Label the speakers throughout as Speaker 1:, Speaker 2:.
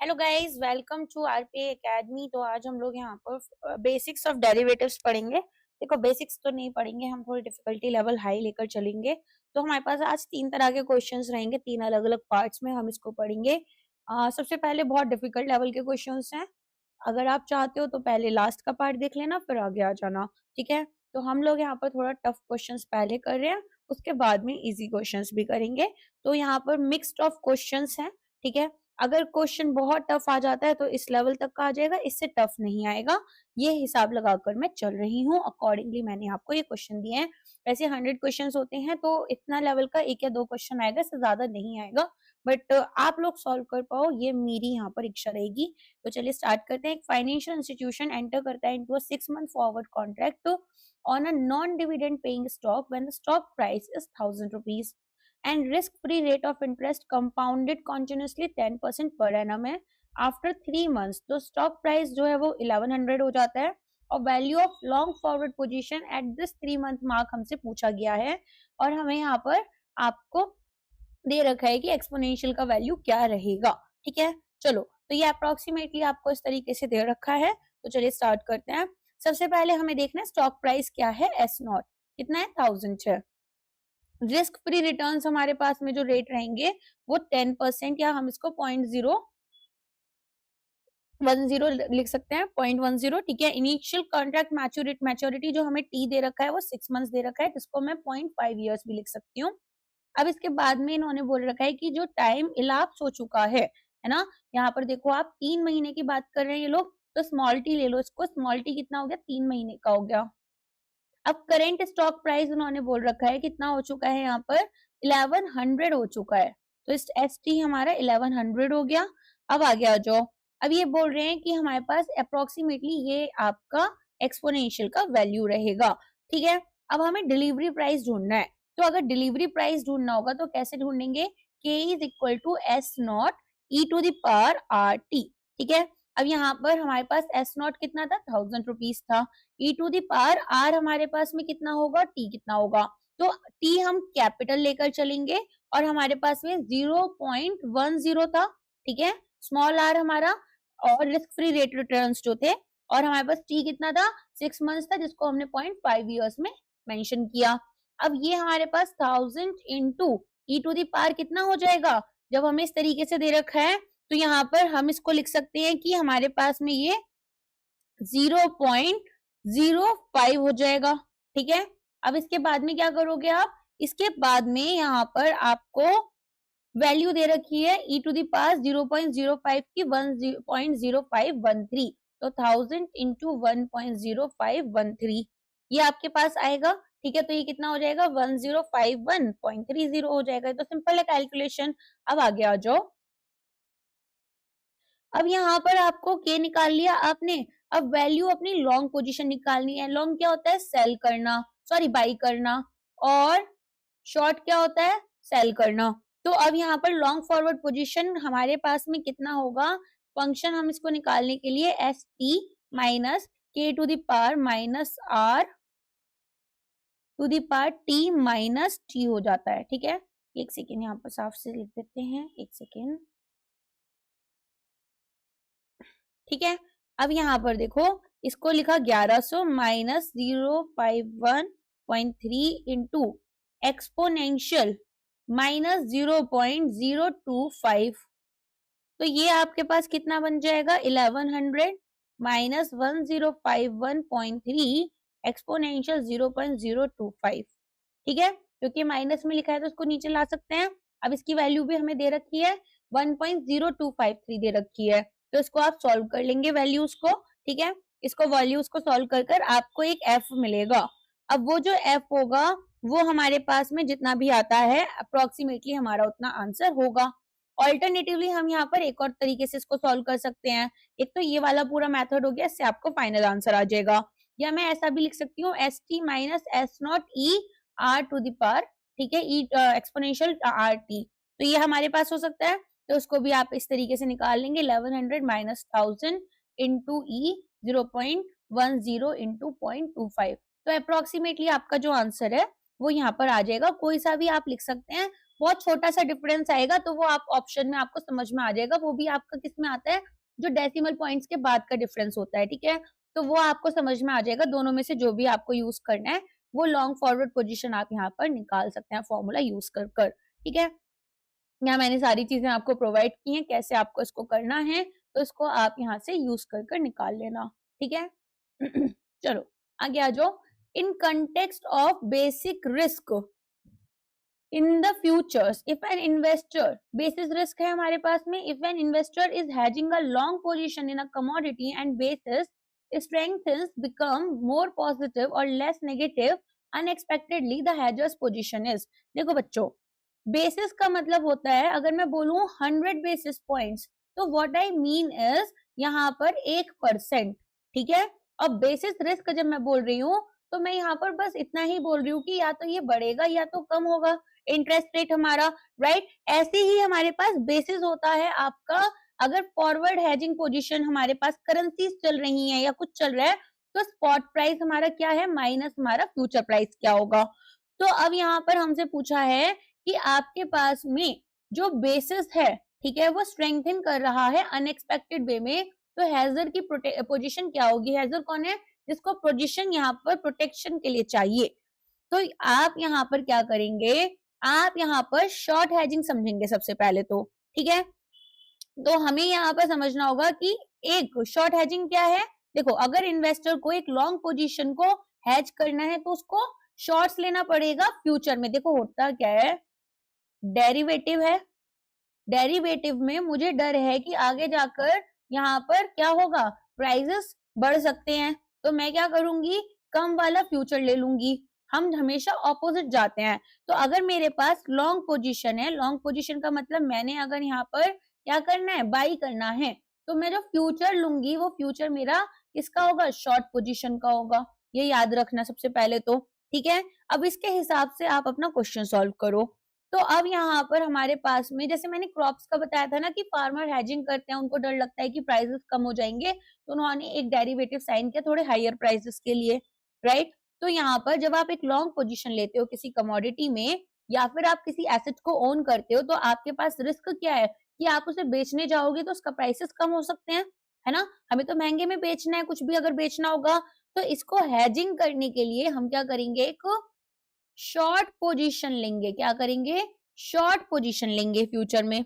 Speaker 1: Hello guys, welcome to RPA academy. तो आज हम लोग यहाँ पर बेसिक्स ऑफ डेरिवेटिव्स पढ़ेंगे। देखो, बेसिक्स तो नहीं पढ़ेंगे, हम थोड़ी डिफिकल्टी लेवल हाई लेकर चलेंगे। तो हमारे पास आज तीन तरह के क्वेश्चंस रहेंगे, तीन अलग अलग पार्ट्स में हम इसको पढ़ेंगे। सबसे पहले बहुत डिफिकल्ट लेवल के क्वेश्चंस हैं। अगर आप चाहते हो तो पहले लास्ट का पार्ट देख लेना, फिर आगे आ जाना। ठीक है, तो हम लोग यहाँ पर थोड़ा टफ क्वेश्चंस पहले कर रहे हैं, उसके बाद में इजी क्वेश्चंस भी करेंगे। तो यहाँ पर मिक्स्ड ऑफ क्वेश्चंस हैं। ठीक है, अगर क्वेश्चन बहुत टफ आ जाता है तो इस लेवल तक का आ जाएगा, इससे टफ नहीं आएगा। ये हिसाब लगाकर मैं चल रही हूँ, अकॉर्डिंगली मैंने आपको ये क्वेश्चन दिए हैं। वैसे 100 क्वेश्चंस होते हैं तो इतना लेवल का एक या दो क्वेश्चन आएगा, इससे ज्यादा नहीं आएगा। बट आप लोग सॉल्व कर पाओ, ये मेरी यहाँ पर इच्छा रहेगी। तो चलिए स्टार्ट करते हैं। एक फाइनेंशियल इंस्टीट्यूशन एंटर करता है into a 6 month forward contract on a non dividend paying stock when the stock price is 1000 rupees and risk free rate of interest compounded continuously 10% per annum है। After 3 months तो stock price जो है वो 1100 हो जाता है, और value of long forward position at this 3 month mark हमसे पूछा गया है। और हमें यहाँ पर आपको दे रखा है कि एक्सपोनेंशियल का वैल्यू क्या रहेगा। ठीक है, चलो, तो ये अप्रोक्सीमेटली आपको इस तरीके से दे रखा है। तो चलिए स्टार्ट करते हैं। सबसे पहले हमें देखना है स्टॉक प्राइस क्या है, एस नॉट कितना है, 1000 है। रिस्क फ्री रिटर्न्स हमारे पास में जो रेट रहेंगे वो 10%, या हम इसको 0.010 लिख सकते हैं, 0.10। ठीक है, इनिशियल कॉन्ट्रैक्ट मैच्योरिटी जो हमें टी दे रखा है वो 6 मंथ्स दे रखा है, जिसको मैं 0.5 ईयर्स भी लिख सकती हूँ। अब इसके बाद में इन्होंने बोल रखा है कि जो टाइम इलाप्स हो चुका है ना। यहाँ पर देखो, आप 3 महीने की बात कर रहे हैं ये लोग, तो स्मॉल टी ले लो इसको। स्मॉल टी कितना हो गया, 3 महीने का हो गया। अब करेंट स्टॉक प्राइस उन्होंने बोल रखा है कितना हो चुका है, यहाँ पर 1100 हो चुका है। तो इस एस टी हमारा 1100 हो गया। अब आगे आ जाओ। अब ये बोल रहे हैं कि हमारे पास अप्रोक्सीमेटली ये आपका एक्सपोनेंशियल का वैल्यू रहेगा। ठीक है, अब हमें डिलीवरी प्राइस ढूंढना है। तो अगर डिलीवरी प्राइस ढूंढना होगा तो कैसे ढूंढेंगे, K is equal to S naught e to the power R T. ठीक है, अब यहाँ पर हमारे पास एस नॉट कितना था, 1000 रुपीज था। ई टू दी पावर आर हमारे पास में कितना होगा, टी कितना होगा। तो टी हम कैपिटल लेकर चलेंगे, और हमारे पास में 0.10 था। ठीक है, स्मॉल आर हमारा, और रिस्क फ्री रेट रिटर्न्स जो थे, और हमारे पास टी कितना था, 6 मंथ्स था, जिसको हमने 0.5 ईयर्स में मेंशन किया। अब ये हमारे पास 1000 into e to the power कितना हो जाएगा, जब हमें इस तरीके से दे रखा है तो यहाँ पर हम इसको लिख सकते हैं कि हमारे पास में ये 0.05 हो जाएगा। ठीक है, अब इसके बाद में क्या करोगे आप, इसके बाद में यहाँ पर आपको वैल्यू दे रखी है ई टू दी पावर 0.05 की 1.0513, तो 1000 इंटू 1.0513 ये आपके पास आएगा। ठीक है, तो ये कितना हो जाएगा, 1051.30 हो जाएगा। तो सिंपल है कैलकुलेशन। अब आगे आ जाओ। अब यहाँ पर आपको के निकाल लिया आपने। अब वैल्यू अपनी लॉन्ग पोजीशन निकालनी है। लॉन्ग क्या होता है, सेल करना, सॉरी बाई करना, और शॉर्ट क्या होता है, सेल करना। तो अब यहाँ पर लॉन्ग फॉरवर्ड पोजीशन हमारे पास में कितना होगा, फंक्शन हम इसको निकालने के लिए S T minus K to the power minus R to the power T minus T हो जाता है। ठीक है, एक सेकेंड यहाँ पर साफ से लिख देते हैं, एक सेकेंड। ठीक है, अब यहाँ पर देखो, इसको लिखा 1100 माइनस 051.3 इंटू एक्सपोनेंशियल माइनस 0.025। तो ये आपके पास कितना बन जाएगा, 1100 माइनस 1051.3 एक्सपोनेंशियल 0.025। ठीक है, क्योंकि माइनस में लिखा है तो उसको नीचे ला सकते हैं। अब इसकी वैल्यू भी हमें दे रखी है, 1.0253 दे रखी है, तो इसको आप सॉल्व कर लेंगे वैल्यूज को। ठीक है, इसको वैल्यूज को सॉल्व कर कर आपको एक एफ मिलेगा। अब वो जो एफ होगा वो हमारे पास में जितना भी आता है अप्रोक्सीमेटली हमारा उतना आंसर होगा। ऑल्टरनेटिवली हम यहाँ पर एक और तरीके से इसको सॉल्व कर सकते हैं। एक तो ये वाला पूरा मेथड हो गया, इससे आपको फाइनल आंसर आ जाएगा। या मैं ऐसा भी लिख सकती हूँ, S T minus S naught e R to the power, ठीक है, ई एक्सपोनेंशियल आर टी। तो ये हमारे पास हो सकता है, तो उसको भी आप इस तरीके से निकाल लेंगे, 1100 माइनस 1000 इंटू ई 0.10 इंटू 0.25। तो अप्रोक्सीमेटली आपका जो आंसर है वो यहाँ पर आ जाएगा। कोई सा भी आप लिख सकते हैं, बहुत छोटा सा डिफरेंस आएगा तो वो आप ऑप्शन में आपको समझ में आ जाएगा, वो भी आपका किस में आता है, जो डेसिमल पॉइंट्स के बाद का डिफरेंस होता है, ठीक है। तो वो आपको समझ में आ जाएगा, दोनों में से जो भी आपको यूज करना है वो लॉन्ग फॉरवर्ड पोजीशन आप यहाँ पर निकाल सकते हैं फॉर्मूला यूज कर कर, ठीक है। यहाँ मैंने सारी चीजें आपको प्रोवाइड की हैं, कैसे आपको इसको करना है, तो इसको आप यहाँ से यूज कर कर निकाल लेना, ठीक है। चलो आगे आ जाओ। In context of basic risk in the futures if an investor, basis risk है हमारे पास में, if an investor is hedging a long position in a commodity and bases strengthens become more positive or less negative unexpectedly the hedger's position is। देखो बच्चों, basis का मतलब होता है, अगर मैं बोलूं 100 बेसिस पॉइंट्स, तो व्हाट आई मीन इज यहाँ पर 1%, ठीक है। अब बेसिस रिस्क जब मैं बोल रही हूँ तो मैं यहाँ पर बस इतना ही बोल रही हूँ कि या तो ये बढ़ेगा या तो कम होगा इंटरेस्ट रेट हमारा, राइट। ऐसे ही हमारे पास बेसिस होता है आपका, अगर फॉरवर्ड हेजिंग पोजीशन हमारे पास करेंसीज चल रही है या कुछ चल रहा है, तो स्पॉट प्राइस हमारा क्या है माइनस हमारा फ्यूचर प्राइस क्या होगा। तो अब यहाँ पर हमसे पूछा है कि आपके पास में जो बेसिस है, ठीक है, वो स्ट्रेंथन कर रहा है अनएक्सपेक्टेड वे में, तो हैजर की पोजीशन क्या होगी। हैजर कौन है, जिसको पोजीशन यहाँ पर प्रोटेक्शन के लिए चाहिए। तो आप यहाँ पर क्या करेंगे, आप यहाँ पर शॉर्ट हेजिंग समझेंगे सबसे पहले तो, ठीक है। तो हमें यहाँ पर समझना होगा कि एक शॉर्ट हेजिंग क्या है। देखो अगर इन्वेस्टर को एक लॉन्ग पोजीशन को हेज करना है तो उसको शॉर्ट्स लेना पड़ेगा फ्यूचर में। देखो होता क्या है, डेरिवेटिव है, डेरिवेटिव में मुझे डर है कि आगे जाकर यहाँ पर क्या होगा, प्राइसेस बढ़ सकते हैं, तो मैं क्या करूंगी, कम वाला फ्यूचर ले लूंगी। हम हमेशा ऑपोजिट जाते हैं। तो अगर मेरे पास लॉन्ग पोजीशन है, लॉन्ग पोजीशन का मतलब मैंने अगर यहाँ पर क्या करना है, बाई करना है, तो मैं जो फ्यूचर लूंगी वो फ्यूचर मेरा किसका होगा, शॉर्ट पोजीशन का होगा। ये याद रखना सबसे पहले तो, ठीक है। अब इसके हिसाब से आप अपना क्वेश्चन सॉल्व करो। तो अब यहाँ पर हमारे पास में जैसे मैंने क्रॉप्स का बताया था ना कि फार्मर हेजिंग करते हैं, उनको डर लगता है कि प्राइसेस कम हो जाएंगे, तो उन्होंने एक डेरिवेटिव साइन किया थोड़े हायर प्राइसेस के लिए, राइट। तो यहाँ पर जब आप एक लॉन्ग पोजीशन लेते हो किसी कमोडिटी में या फिर आप किसी एसेट को ओन करते हो, तो आपके पास रिस्क क्या है कि आप उसे बेचने जाओगे तो उसका प्राइसेस कम हो सकते हैं, है ना। हमें तो महंगे में बेचना है, कुछ भी अगर बेचना होगा, तो इसको हेजिंग करने के लिए हम क्या करेंगे, एक शॉर्ट पोजीशन लेंगे। क्या करेंगे, शॉर्ट पोजीशन लेंगे फ्यूचर में।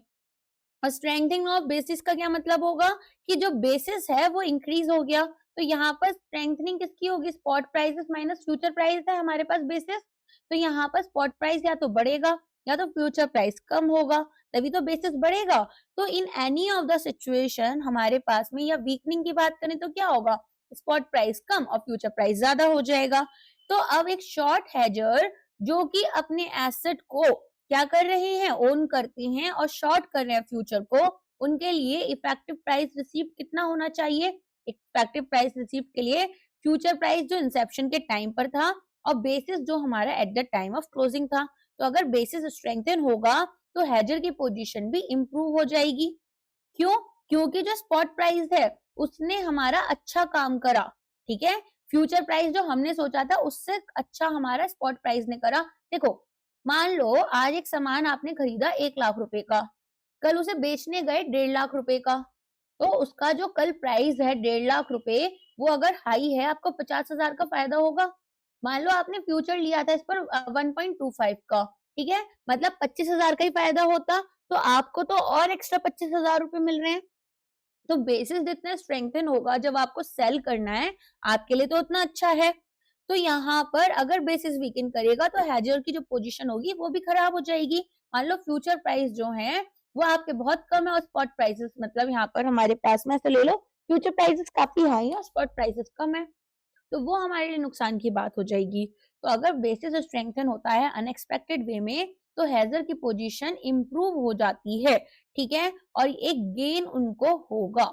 Speaker 1: और स्ट्रेंथनिंग ऑफ बेसिस का क्या मतलब होगा कि जो बेसिस है वो इंक्रीज हो गया, तो यहाँ पर स्ट्रेंथनिंग किसकी होगी, spot prices minus future price है हमारे पास बेसिस, तो यहाँ पर स्पॉट प्राइस या तो बढ़ेगा या तो फ्यूचर प्राइस कम होगा, तभी तो बेसिस बढ़ेगा। तो in any of the situation हमारे पास में, या वीकनिंग की बात करें तो क्या होगा, स्पॉट प्राइस कम और फ्यूचर प्राइस ज्यादा हो जाएगा। तो अब एक शॉर्ट हेजर जो कि अपने एसेट को क्या कर रहे हैं, ओन करते हैं और शॉर्ट कर रहे हैं फ्यूचर को, उनके लिए इफेक्टिव प्राइस रिसीव्ड कितना होना चाहिए। इफेक्टिव प्राइस रिसीव्ड के लिए फ्यूचर प्राइस जो इंसेप्शन के टाइम पर था और बेसिस जो हमारा eight the time of closing था। तो अगर बेसिस स्ट्रेंथन होगा तो हेजर की पोजीशन भी इंप्रूव हो जाएगी। क्यों, क्योंकि जो स्पॉट प्राइस है उसने हमारा अच्छा काम करा, ठीक है। फ्यूचर प्राइस जो हमने सोचा था उससे अच्छा हमारा स्पॉट प्राइस ने करा। देखो मान लो आज एक सामान आपने खरीदा 1 लाख रुपए का, कल उसे बेचने गए 1.5 लाख रुपए का, तो उसका जो कल प्राइस है 1.5 लाख रुपए, वो अगर हाई है आपको 50,000 का फायदा होगा। मान लो आपने फ्यूचर लिया था इस पर 1.25 का, ठीक है, मतलब 25,000 का ही फायदा होता, तो आपको तो और एक्स्ट्रा 25,000 रुपए मिल रहे हैं। तो बेसिस जितना स्ट्रेंथन होगा जब आपको सेल करना है, आपके लिए तो उतना अच्छा है। तो यहाँ पर अगर बेसिस वीकन करेगा तो हेजर की जो पोजीशन होगी वो भी खराब हो जाएगी। मान लो फ्यूचर प्राइस जो है वो आपके बहुत कम है और स्पॉट प्राइसेस, मतलब यहाँ पर हमारे पास में ऐसे ले लो फ्यूचर प्राइसेस काफी हाई है और स्पॉट प्राइसेस कम है, तो वो हमारे लिए नुकसान की बात हो जाएगी। तो अगर बेसिस स्ट्रेंथन होता है अनएक्सपेक्टेड वे में, तो हेजर की पोजीशन इंप्रूव हो जाती है, ठीक है, और एक गेन उनको होगा।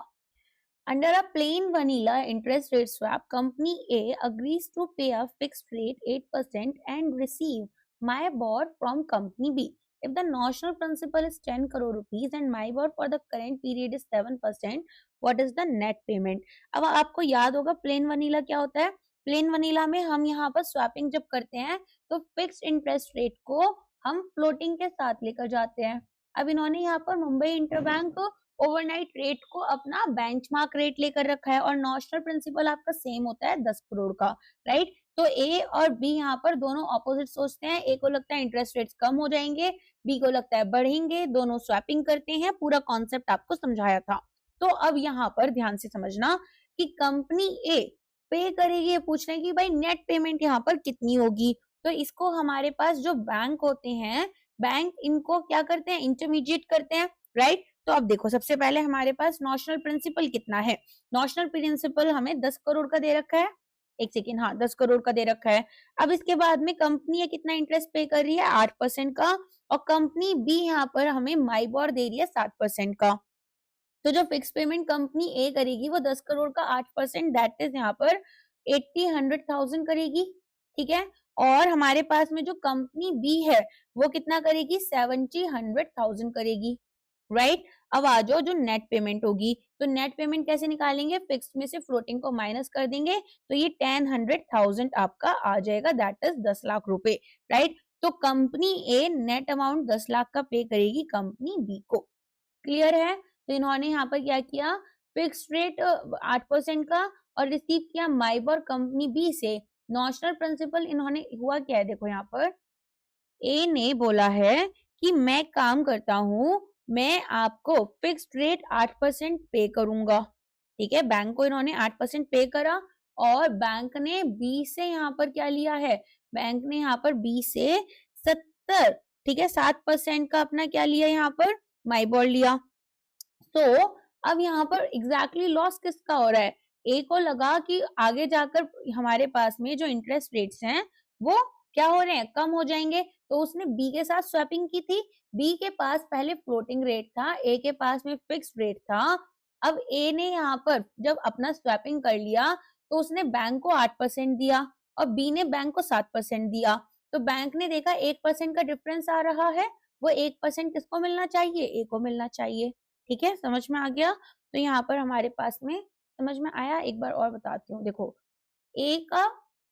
Speaker 1: Under a plain vanilla interest rate swap, company A agrees to pay a fixed rate 8% and receive MIBOR from company B. If the notional principal is 10 crore rupees and MIBOR for the current period is 7%, what is the net payment? अब आपको याद होगा plane vanilla क्या होता है। Plane vanilla में हम यहाँ पर स्वैपिंग जब करते हैं तो फिक्स्ड इंटरेस्ट रेट को हम फ्लोटिंग के साथ लेकर जाते हैं। अब इन्होंने यहाँ पर मुंबई इंटरबैंक ओवरनाइट रेट को अपना बेंचमार्क रेट लेकर रखा है और नॉशनल प्रिंसिपल आपका सेम होता है 10 करोड़ का, राइट। तो ए और बी यहाँ पर दोनों ऑपोजिट सोचते हैं। ए को लगता है इंटरेस्ट रेट्स कम हो जाएंगे, बी को लगता है बढ़ेंगे, दोनों स्वैपिंग करते हैं। पूरा कॉन्सेप्ट आपको समझाया था। तो अब यहाँ पर ध्यान से समझना कि कंपनी ए पे करेगी, ये पूछ रहे हैं कि भाई नेट पेमेंट यहाँ पर कितनी होगी। तो इसको हमारे पास जो बैंक होते हैं, बैंक इनको क्या करते हैं, इंटरमीडिएट करते हैं, राइट। तो अब देखो सबसे पहले हमारे पास नॉशनल प्रिंसिपल कितना है। नॉशनल प्रिंसिपल हमें 10 करोड़ का दे रखा है। एक सेकेंड, हाँ 10 करोड़ का दे रखा है। अब इसके बाद में कंपनी कितना इंटरेस्ट पे कर रही है, 8% का, और कंपनी बी यहाँ पर हमें माइबॉर दे रही है 7% का। तो जो फिक्स पेमेंट कंपनी ए करेगी वो 10 करोड़ का 8%, दैट इज यहाँ पर 80-100,000 करेगी, ठीक है। और हमारे पास में जो कंपनी बी है वो कितना करेगी, 70-100,000 करेगी, राइट। अब आ जाओ जो नेट पेमेंट होगी। तो नेट पेमेंट कैसे निकालेंगे, फिक्स में से फ्लोटिंग को माइनस कर देंगे, तो ये 10-100,000 आपका आ जाएगा, दैट इज 10 लाख रुपए, राइट। तो कंपनी ए नेट अमाउंट 10 लाख का पे करेगी कंपनी बी को, क्लियर है। तो इन्होंने यहाँ पर क्या किया, फिक्स रेट 8% का और रिसीव किया माइबॉर कंपनी बी से। नॉशनल प्रिंसिपल इन्होंने हुआ क्या है, देखो यहाँ पर ए ने बोला है कि मैं काम करता हूं, मैं आपको फिक्स्ड रेट 8% पे करूंगा, ठीक है। बैंक को इन्होंने 8% पे करा और बैंक ने बी से यहाँ पर क्या लिया है, बैंक ने यहाँ पर बी से 70, ठीक है, 7% का अपना क्या लिया, यहाँ पर माइबॉर लिया। तो अब यहाँ पर एग्जैक्टली लॉस किसका हो रहा है, ए को लगा कि आगे जाकर हमारे पास में जो इंटरेस्ट रेट्स हैं वो क्या हो रहे हैं, कम हो जाएंगे। तो उसने बी के साथ स्वैपिंग की थी। बी के पास पहले फ्लोटिंग रेट था, ए के पास में फिक्स्ड रेट था। अब ए ने यहाँ पर जब अपना स्वैपिंग कर लिया तो उसने बैंक को 8% दिया और बी ने बैंक को 7% दिया। तो बैंक ने देखा 1% का डिफरेंस आ रहा है, वो 1% किसको मिलना चाहिए, ए को मिलना चाहिए, ठीक है। समझ में आ गया। तो यहाँ पर हमारे पास में समझ में आया। एक बार और बताती हूँ, देखो ए का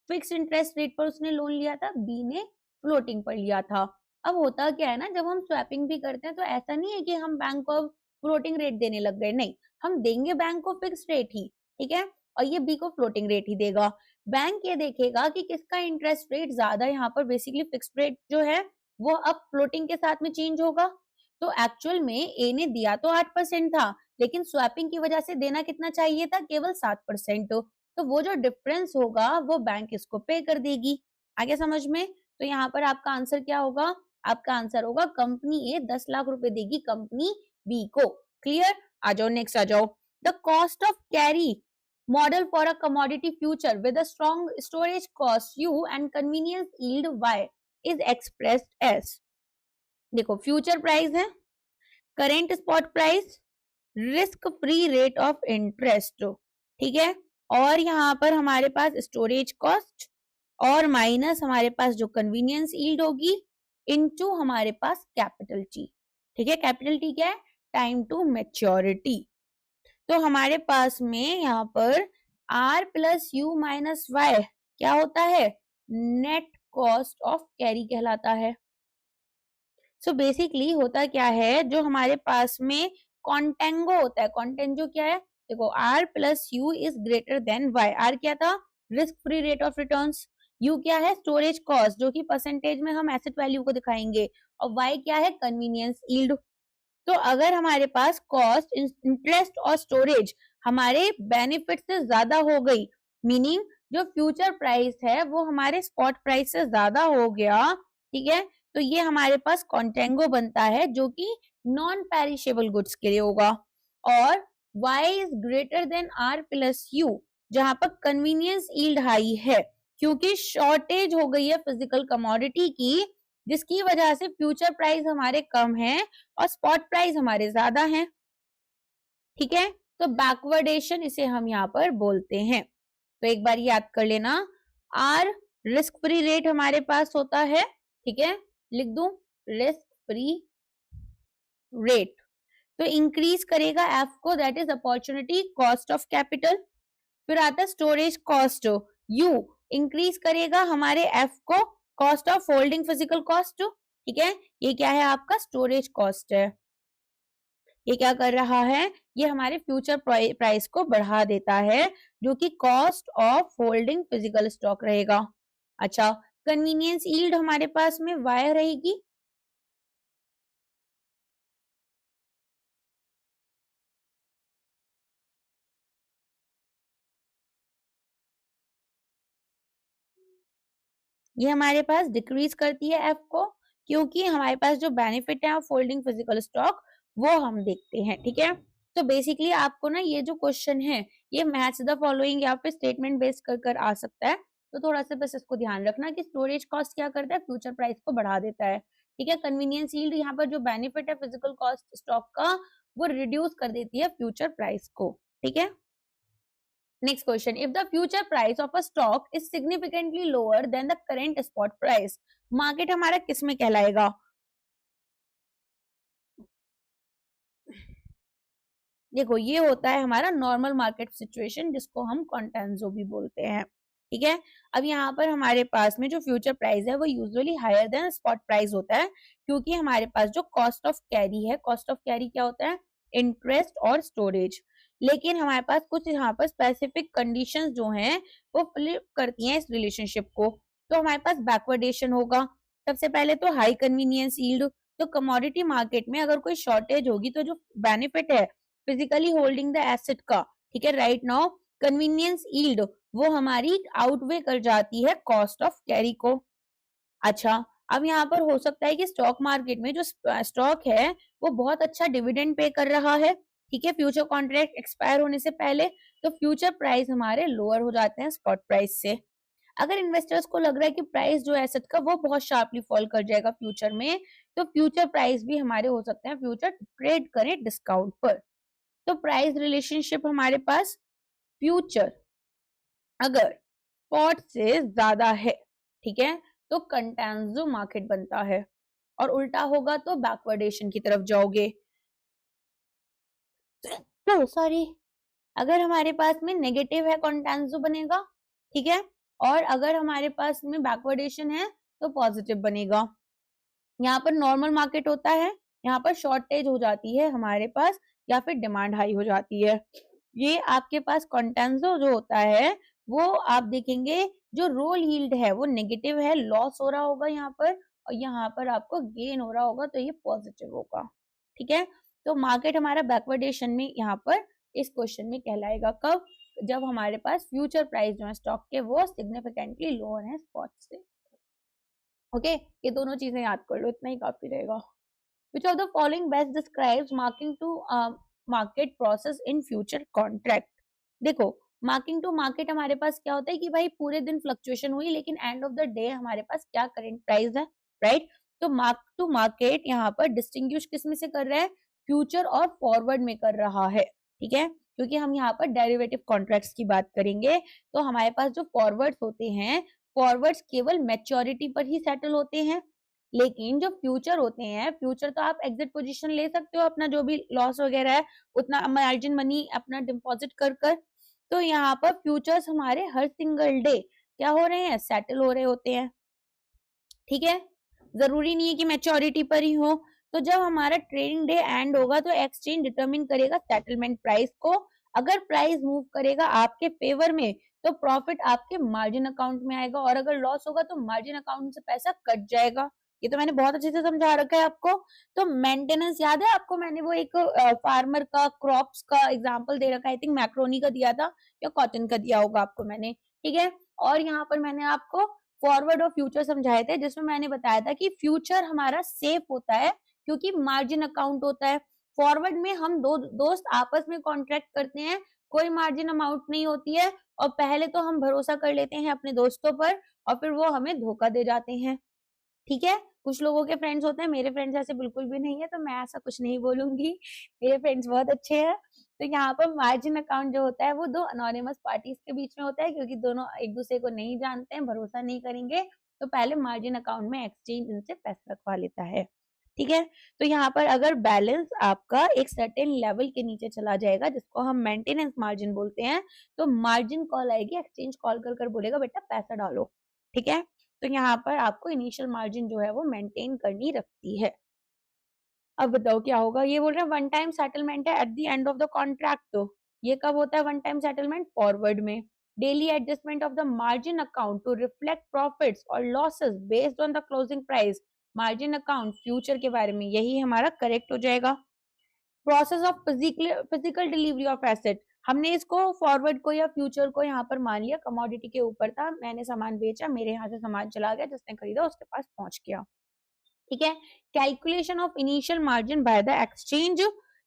Speaker 1: फिक्स इंटरेस्ट रेट पर उसने लोन लिया था, बी ने फ्लोटिंग पर लिया था। अब होता क्या है ना, जब हम स्वैपिंग भी करते हैं तो ऐसा नहीं है कि हम बैंक को फ्लोटिंग रेट देने लग गए, नहीं, हम देंगे बैंक को फिक्स रेट ही, ठीक है, और ये बी को फ्लोटिंग रेट ही देगा। बैंक ये देखेगा कि किसका इंटरेस्ट रेट ज्यादा, यहाँ पर बेसिकली फिक्स रेट जो है वो अब फ्लोटिंग के साथ में चेंज होगा। तो एक्चुअल में ए ने दिया तो 8% था, लेकिन स्वैपिंग की वजह से देना कितना चाहिए था, केवल 7%। तो वो जो डिफरेंस होगा वो बैंक इसको पे कर देगी। आगे समझ में। तो यहाँ पर आपका आंसर क्या होगा, आपका आंसर होगा कंपनी ए 10 लाख रुपए देगी कंपनी बी को, क्लियर। आ जाओ नेक्स्ट, आ जाओ। The cost of carry model for a commodity future with a strong storage cost U and convenience yield Y is expressed as, देखो फ्यूचर प्राइस है, current spot price, risk free rate of interest, ठीक है, और यहाँ पर हमारे पास storage cost और माइनस हमारे पास जो कन्वीनियंस यील्ड होगी इनटू हमारे पास कैपिटल टी, ठीक है। कैपिटल टी क्या है, टाइम टू मैच्योरिटी। तो हमारे पास में यहाँ पर R plus U minus Y क्या होता है, नेट कॉस्ट ऑफ कैरी कहलाता है। सो बेसिकली होता क्या है, जो हमारे पास में कॉन्टेंगो होता है, कॉन्टेंजो क्या है, देखो R plus U is greater than Y. R क्या था, risk free rate of returns, U क्या है, स्टोरेज कॉस्ट जो कि परसेंटेज में हम एसेट वैल्यू को दिखाएंगे, और वाई क्या है, कन्वीनियंस यील्ड। तो अगर हमारे पास कॉस्ट, इंटरेस्ट और स्टोरेज हमारे बेनिफिट से ज्यादा हो गई, मीनिंग जो फ्यूचर प्राइस है वो हमारे स्पॉट प्राइस से ज्यादा हो गया, ठीक है, तो ये हमारे पास कॉन्टेंगो बनता है जो कि नॉन पेरिशेबल गुड्स के लिए होगा। और y is greater then r plus you, जहां पर कन्वीनियंस यील्ड हाई है क्योंकि शॉर्टेज हो गई है फिजिकल कमोडिटी की, जिसकी वजह से फ्यूचर प्राइस हमारे कम है और स्पॉट प्राइस हमारे ज्यादा हैं, ठीक है। तो बैकवर्डेशन इसे हम यहाँ पर बोलते हैं। तो एक बार याद कर लेना, आर रिस्क फ्री रेट हमारे पास होता है, ठीक है, लिख दूं रिस्क फ्री रेट, तो इंक्रीज करेगा एफ को, that is opportunity cost of capital. फिर आता है स्टोरेज कॉस्ट, यू इंक्रीज करेगा हमारे एफ को, cost of holding physical cost, ठीक है, ये क्या है आपका स्टोरेज कॉस्ट है। ये क्या कर रहा है, ये हमारे फ्यूचर प्राइस को बढ़ा देता है, जो कि cost of holding physical stock रहेगा। अच्छा, कन्वीनियंस यील्ड हमारे पास में वाई रहेगी। ये हमारे पास डिक्रीज करती है एफ को, क्योंकि हमारे पास जो बेनिफिट है ऑफ होल्डिंग फिजिकल स्टॉक वो हम देखते हैं। ठीक है, तो बेसिकली आपको ना ये जो क्वेश्चन है ये मैच द फॉलोइंग या फिर स्टेटमेंट बेस्ड कर आ सकता है। तो थोड़ा सा बस इसको ध्यान रखना कि स्टोरेज कॉस्ट क्या करता है, फ्यूचर प्राइस को बढ़ा देता है। ठीक है, कन्वीनियंस यील्ड यहाँ पर जो बेनिफिट है फिजिकल कॉस्ट स्टॉक का वो रिड्यूस कर देती है फ्यूचर प्राइस को। ठीक है, next question, if the future price of a stock is significantly lower than the current spot price, market हमारा किस में कहलाएगा। देखो ये होता है हमारा नॉर्मल मार्केट सिचुएशन, जिसको हम कॉन्टेंजो भी बोलते हैं। ठीक है, अब यहाँ पर हमारे पास में जो फ्यूचर प्राइस है वो usually higher than spot price होता है, क्योंकि हमारे पास जो कॉस्ट ऑफ कैरी है, कॉस्ट ऑफ कैरी क्या होता है, इंटरेस्ट और स्टोरेज। लेकिन हमारे पास कुछ यहाँ पर स्पेसिफिक कंडीशंस जो हैं वो फ्लिप करती हैं इस रिलेशनशिप को। तो हमारे पास बैकवर्डेशन होगा। सबसे पहले तो हाई कन्वीनियंस यील्ड, तो कमोडिटी मार्केट में अगर कोई शॉर्टेज होगी तो जो बेनिफिट है फिजिकली होल्डिंग द एसेट का, ठीक है, राइट नाउ कन्वीनियंस यील्ड वो हमारी आउटवे कर जाती है कॉस्ट ऑफ कैरी को। अच्छा, अब यहाँ पर हो सकता है कि स्टॉक मार्केट में जो स्टॉक है वो बहुत अच्छा डिविडेंड पे कर रहा है। ठीक है, फ्यूचर कॉन्ट्रैक्ट एक्सपायर होने से पहले, तो फ्यूचर प्राइस हमारे लोअर हो जाते हैं स्पॉट प्राइस से। अगर इन्वेस्टर्स को लग रहा है कि प्राइस जो एसेट का वो बहुत शार्पली फॉल कर जाएगा फ्यूचर में, तो फ्यूचर प्राइस भी हमारे हो सकते हैं फ्यूचर ट्रेड करें डिस्काउंट पर। तो प्राइस रिलेशनशिप हमारे पास फ्यूचर अगर स्पॉट से ज्यादा है, ठीक है, तो कंटेंजो मार्केट बनता है, और उल्टा होगा तो बैकवर्डेशन की तरफ जाओगे। तो सॉरी, अगर हमारे पास में नेगेटिव है कंटेंजो बनेगा। ठीक है, और अगर हमारे पास में बैकवर्डेशन है तो पॉजिटिव बनेगा। यहाँ पर नॉर्मल मार्केट होता है, यहाँ पर शॉर्टेज हो जाती है हमारे पास, या फिर डिमांड हाई हो जाती है। ये आपके पास कॉन्टेंजो जो होता है वो आप देखेंगे जो रोल यील्ड है वो नेगेटिव है, लॉस हो रहा होगा यहाँ पर, और यहाँ पर आपको गेन हो रहा होगा, तो ये पॉजिटिव होगा। ठीक है, तो मार्केट हमारा बैकवर्डेशन में यहाँ पर इस क्वेश्चन में कहलाएगा कब, जब हमारे पास फ्यूचर प्राइस जो है स्टॉक के वो सिग्निफिकेंटली लोअर है स्पॉट से। ओके, ये दोनों चीजें याद कर लो, इतना ही काफी रहेगा। Which of the following best describes marking to market process in future contract? देखो, मार्किंग टू मार्केट हमारे पास क्या होता है कि भाई पूरे दिन फ्लक्चुएशन हुई, लेकिन एंड ऑफ द डे हमारे पास क्या करंट प्राइस है, राइट। तो मार्क टू मार्केट यहाँ पर डिस्टिंग्विश किस में से कर रहा है, फ्यूचर और फॉरवर्ड में कर रहा है। ठीक है, क्योंकि हम यहाँ पर डेरिवेटिव कॉन्ट्रैक्ट्स की बात करेंगे, तो हमारे पास जो फॉरवर्ड्स होते हैं, फॉरवर्ड्स केवल मैच्योरिटी पर ही सेटल होते हैं। लेकिन जो फ्यूचर होते हैं, फ्यूचर तो आप एग्जिट पोजीशन ले सकते हो, अपना जो भी लॉस वगैरह है उतना मार्जिन मनी अपना डिपॉजिट कर कर। तो यहाँ पर फ्यूचर्स हमारे हर सिंगल डे क्या हो रहे हैं, सेटल हो रहे होते हैं। ठीक है, जरूरी नहीं है कि मैच्योरिटी पर ही हो। तो जब हमारा ट्रेडिंग डे एंड होगा तो एक्सचेंज डिटरमिन करेगा सेटलमेंट प्राइस को। अगर प्राइस मूव करेगा आपके फेवर में तो प्रॉफिट आपके मार्जिन अकाउंट में आएगा, और अगर लॉस होगा तो मार्जिन अकाउंट से पैसा कट जाएगा। ये तो मैंने बहुत अच्छे से समझा रखा है आपको। तो मेंटेनेंस याद है आपको, मैंने वो एक फार्मर का क्रॉप्स का एग्जांपल दे रखा है, आई थिंक मैक्रोनी का दिया था या कॉटन का दिया होगा आपको मैंने। ठीक है, और यहाँ पर मैंने आपको फॉरवर्ड और फ्यूचर समझाए थे, जिसमें मैंने बताया था कि फ्यूचर हमारा सेफ होता है क्योंकि मार्जिन अकाउंट होता है। फॉरवर्ड में हम दो दोस्त आपस में कॉन्ट्रैक्ट करते हैं, कोई मार्जिन अमाउंट नहीं होती है, और पहले तो हम भरोसा कर लेते हैं अपने दोस्तों पर और फिर वो हमें धोखा दे जाते हैं। ठीक है, कुछ लोगों के फ्रेंड्स होते हैं, मेरे फ्रेंड्स ऐसे बिल्कुल भी नहीं है, तो मैं ऐसा कुछ नहीं बोलूंगी, मेरे फ्रेंड्स बहुत अच्छे हैं। तो यहाँ पर मार्जिन अकाउंट जो होता है वो दो अनोनिमस पार्टीज के बीच में होता है, क्योंकि दोनों एक दूसरे को नहीं जानते हैं, भरोसा नहीं करेंगे, तो पहले मार्जिन अकाउंट में एक्सचेंज इनसे पैसा रखवा लेता है। ठीक है, तो यहाँ पर अगर बैलेंस आपका एक सर्टेन लेवल के नीचे चला जाएगा, जिसको हम मेंटेनेंस मार्जिन बोलते हैं, तो मार्जिन कॉल आएगी, एक्सचेंज कॉल कर कर बोलेगा बेटा पैसा डालो। ठीक है, तो यहाँ पर आपको इनिशियल मार्जिन जो है वो मेंटेन करनी रखती है। अब बताओ क्या होगा, ये बोल रहे हैं वन टाइम सेटलमेंट है at the end of the contract. तो ये कब होता है वन टाइम सेटलमेंट? फॉरवर्ड में। Daily adjustment of the margin account to reflect profits और losses based on the closing price. Margin account future के बारे में, यही हमारा करेक्ट हो जाएगा। Process of physical delivery of asset, हमने इसको फॉरवर्ड को या फ्यूचर को यहाँ पर मान लिया, कमोडिटी के ऊपर था, मैंने सामान बेचा, मेरे यहाँ से सामान चला गया, जिसने खरीदा उसके पास पहुंच गया। ठीक है। Calculation of initial margin by the exchange,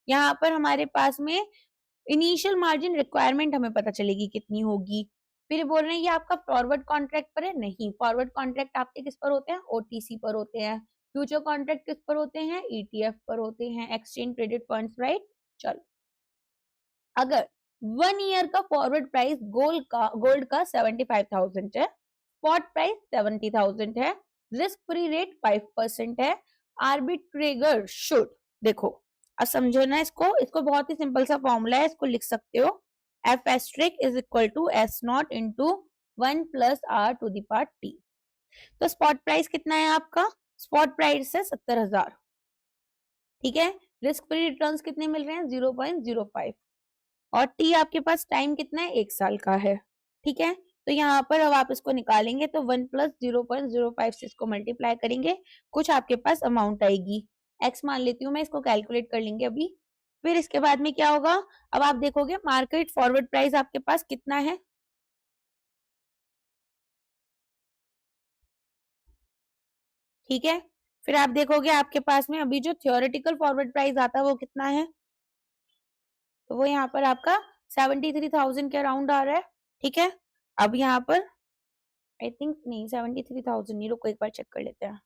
Speaker 1: यहाँ पर हमारे पास में इनिशियल मार्जिन रिक्वायरमेंट हमें पता चलेगी कितनी होगी। फिर बोल रहे हैं ये आपका फॉरवर्ड कॉन्ट्रैक्ट पर है, नहीं, फॉरवर्ड कॉन्ट्रैक्ट आपके किस पर होते हैं? ओटीसी पर होते हैं। फ्यूचर कॉन्ट्रैक्ट किस पर होते हैं? ईटीएफ पर होते हैं, एक्सचेंज ट्रेडेड फंड्स, राइट। चलो, अगर 1 ईयर का फॉरवर्ड प्राइस गोल्ड का 75,000 है, स्पॉट प्राइस 70,000 है, रिस्क फ्री रेट 5% है, आर्बिट्रेटर शुड, देखो अब समझो ना इसको बहुत ही सिंपल सा फॉर्मूला है, इसको लिख सकते हो, F asterisk is equal to S naught into 1 plus R to the power T. तो स्पॉट प्राइस कितना है आपका? स्पॉट प्राइस है 70,000, ठीक है। रिस्क फ्री रिटर्न्स कितने मिल रहे हैं? 0.05, और टी आपके पास टाइम कितना है? 1 साल का है, ठीक है। तो यहाँ पर अब आप इसको निकालेंगे तो 1 प्लस 0.05 से इसको मल्टीप्लाई करेंगे, कुछ आपके पास अमाउंट आएगी, एक्स मान लेती हूँ मैं, इसको कैलकुलेट कर लेंगे अभी। फिर इसके बाद में क्या होगा, अब आप देखोगे मार्केट फॉरवर्ड प्राइस आपके पास कितना है, ठीक है। फिर आप देखोगे आपके पास में अभी जो थियोरेटिकल फॉरवर्ड प्राइस आता है वो कितना है, तो वो यहाँ पर आपका 73,000 के अराउंड आ रहा है, ठीक है। अब यहाँ पर आई थिंक नहीं 73,000 नहीं, रुको एक बार चेक कर लेते हैं,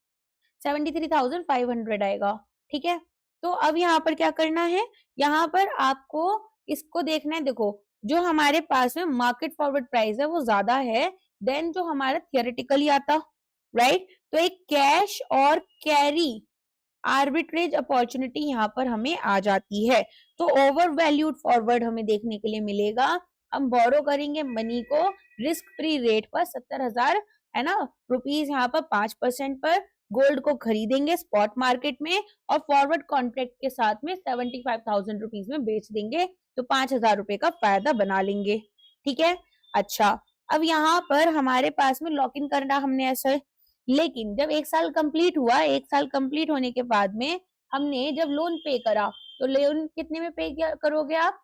Speaker 1: 73,500 आएगा, ठीक है। तो अब यहाँ पर क्या करना है, यहाँ पर आपको इसको देखना है, देखो जो हमारे पास में मार्केट फॉरवर्ड प्राइस है वो ज्यादा है देन जो हमारा थियोरेटिकली आता, राइट। तो एक कैश और कैरी आर्बिट्रेज अपॉर्चुनिटी यहाँ पर हमें आ जाती है। तो ओवर वैल्यूड फॉरवर्ड हमें देखने के लिए मिलेगा, हम बोरो करेंगे मनी को रिस्क फ्री रेट पर 70,000 है ना रुपीज, यहाँ पर 5% पर गोल्ड को खरीदेंगे स्पॉट मार्केट में, और फॉरवर्ड कॉन्ट्रैक्ट के साथ में 75,000 रुपीज में बेच देंगे, तो 5,000 रुपए का फायदा बना लेंगे, ठीक है। अच्छा, अब यहाँ पर हमारे पास में लॉक इन करना हमने ऐसा, लेकिन जब 1 साल कंप्लीट हुआ, 1 साल कंप्लीट होने के बाद में हमने जब लोन पे करा, तो लोन कितने में पे करोगे आप?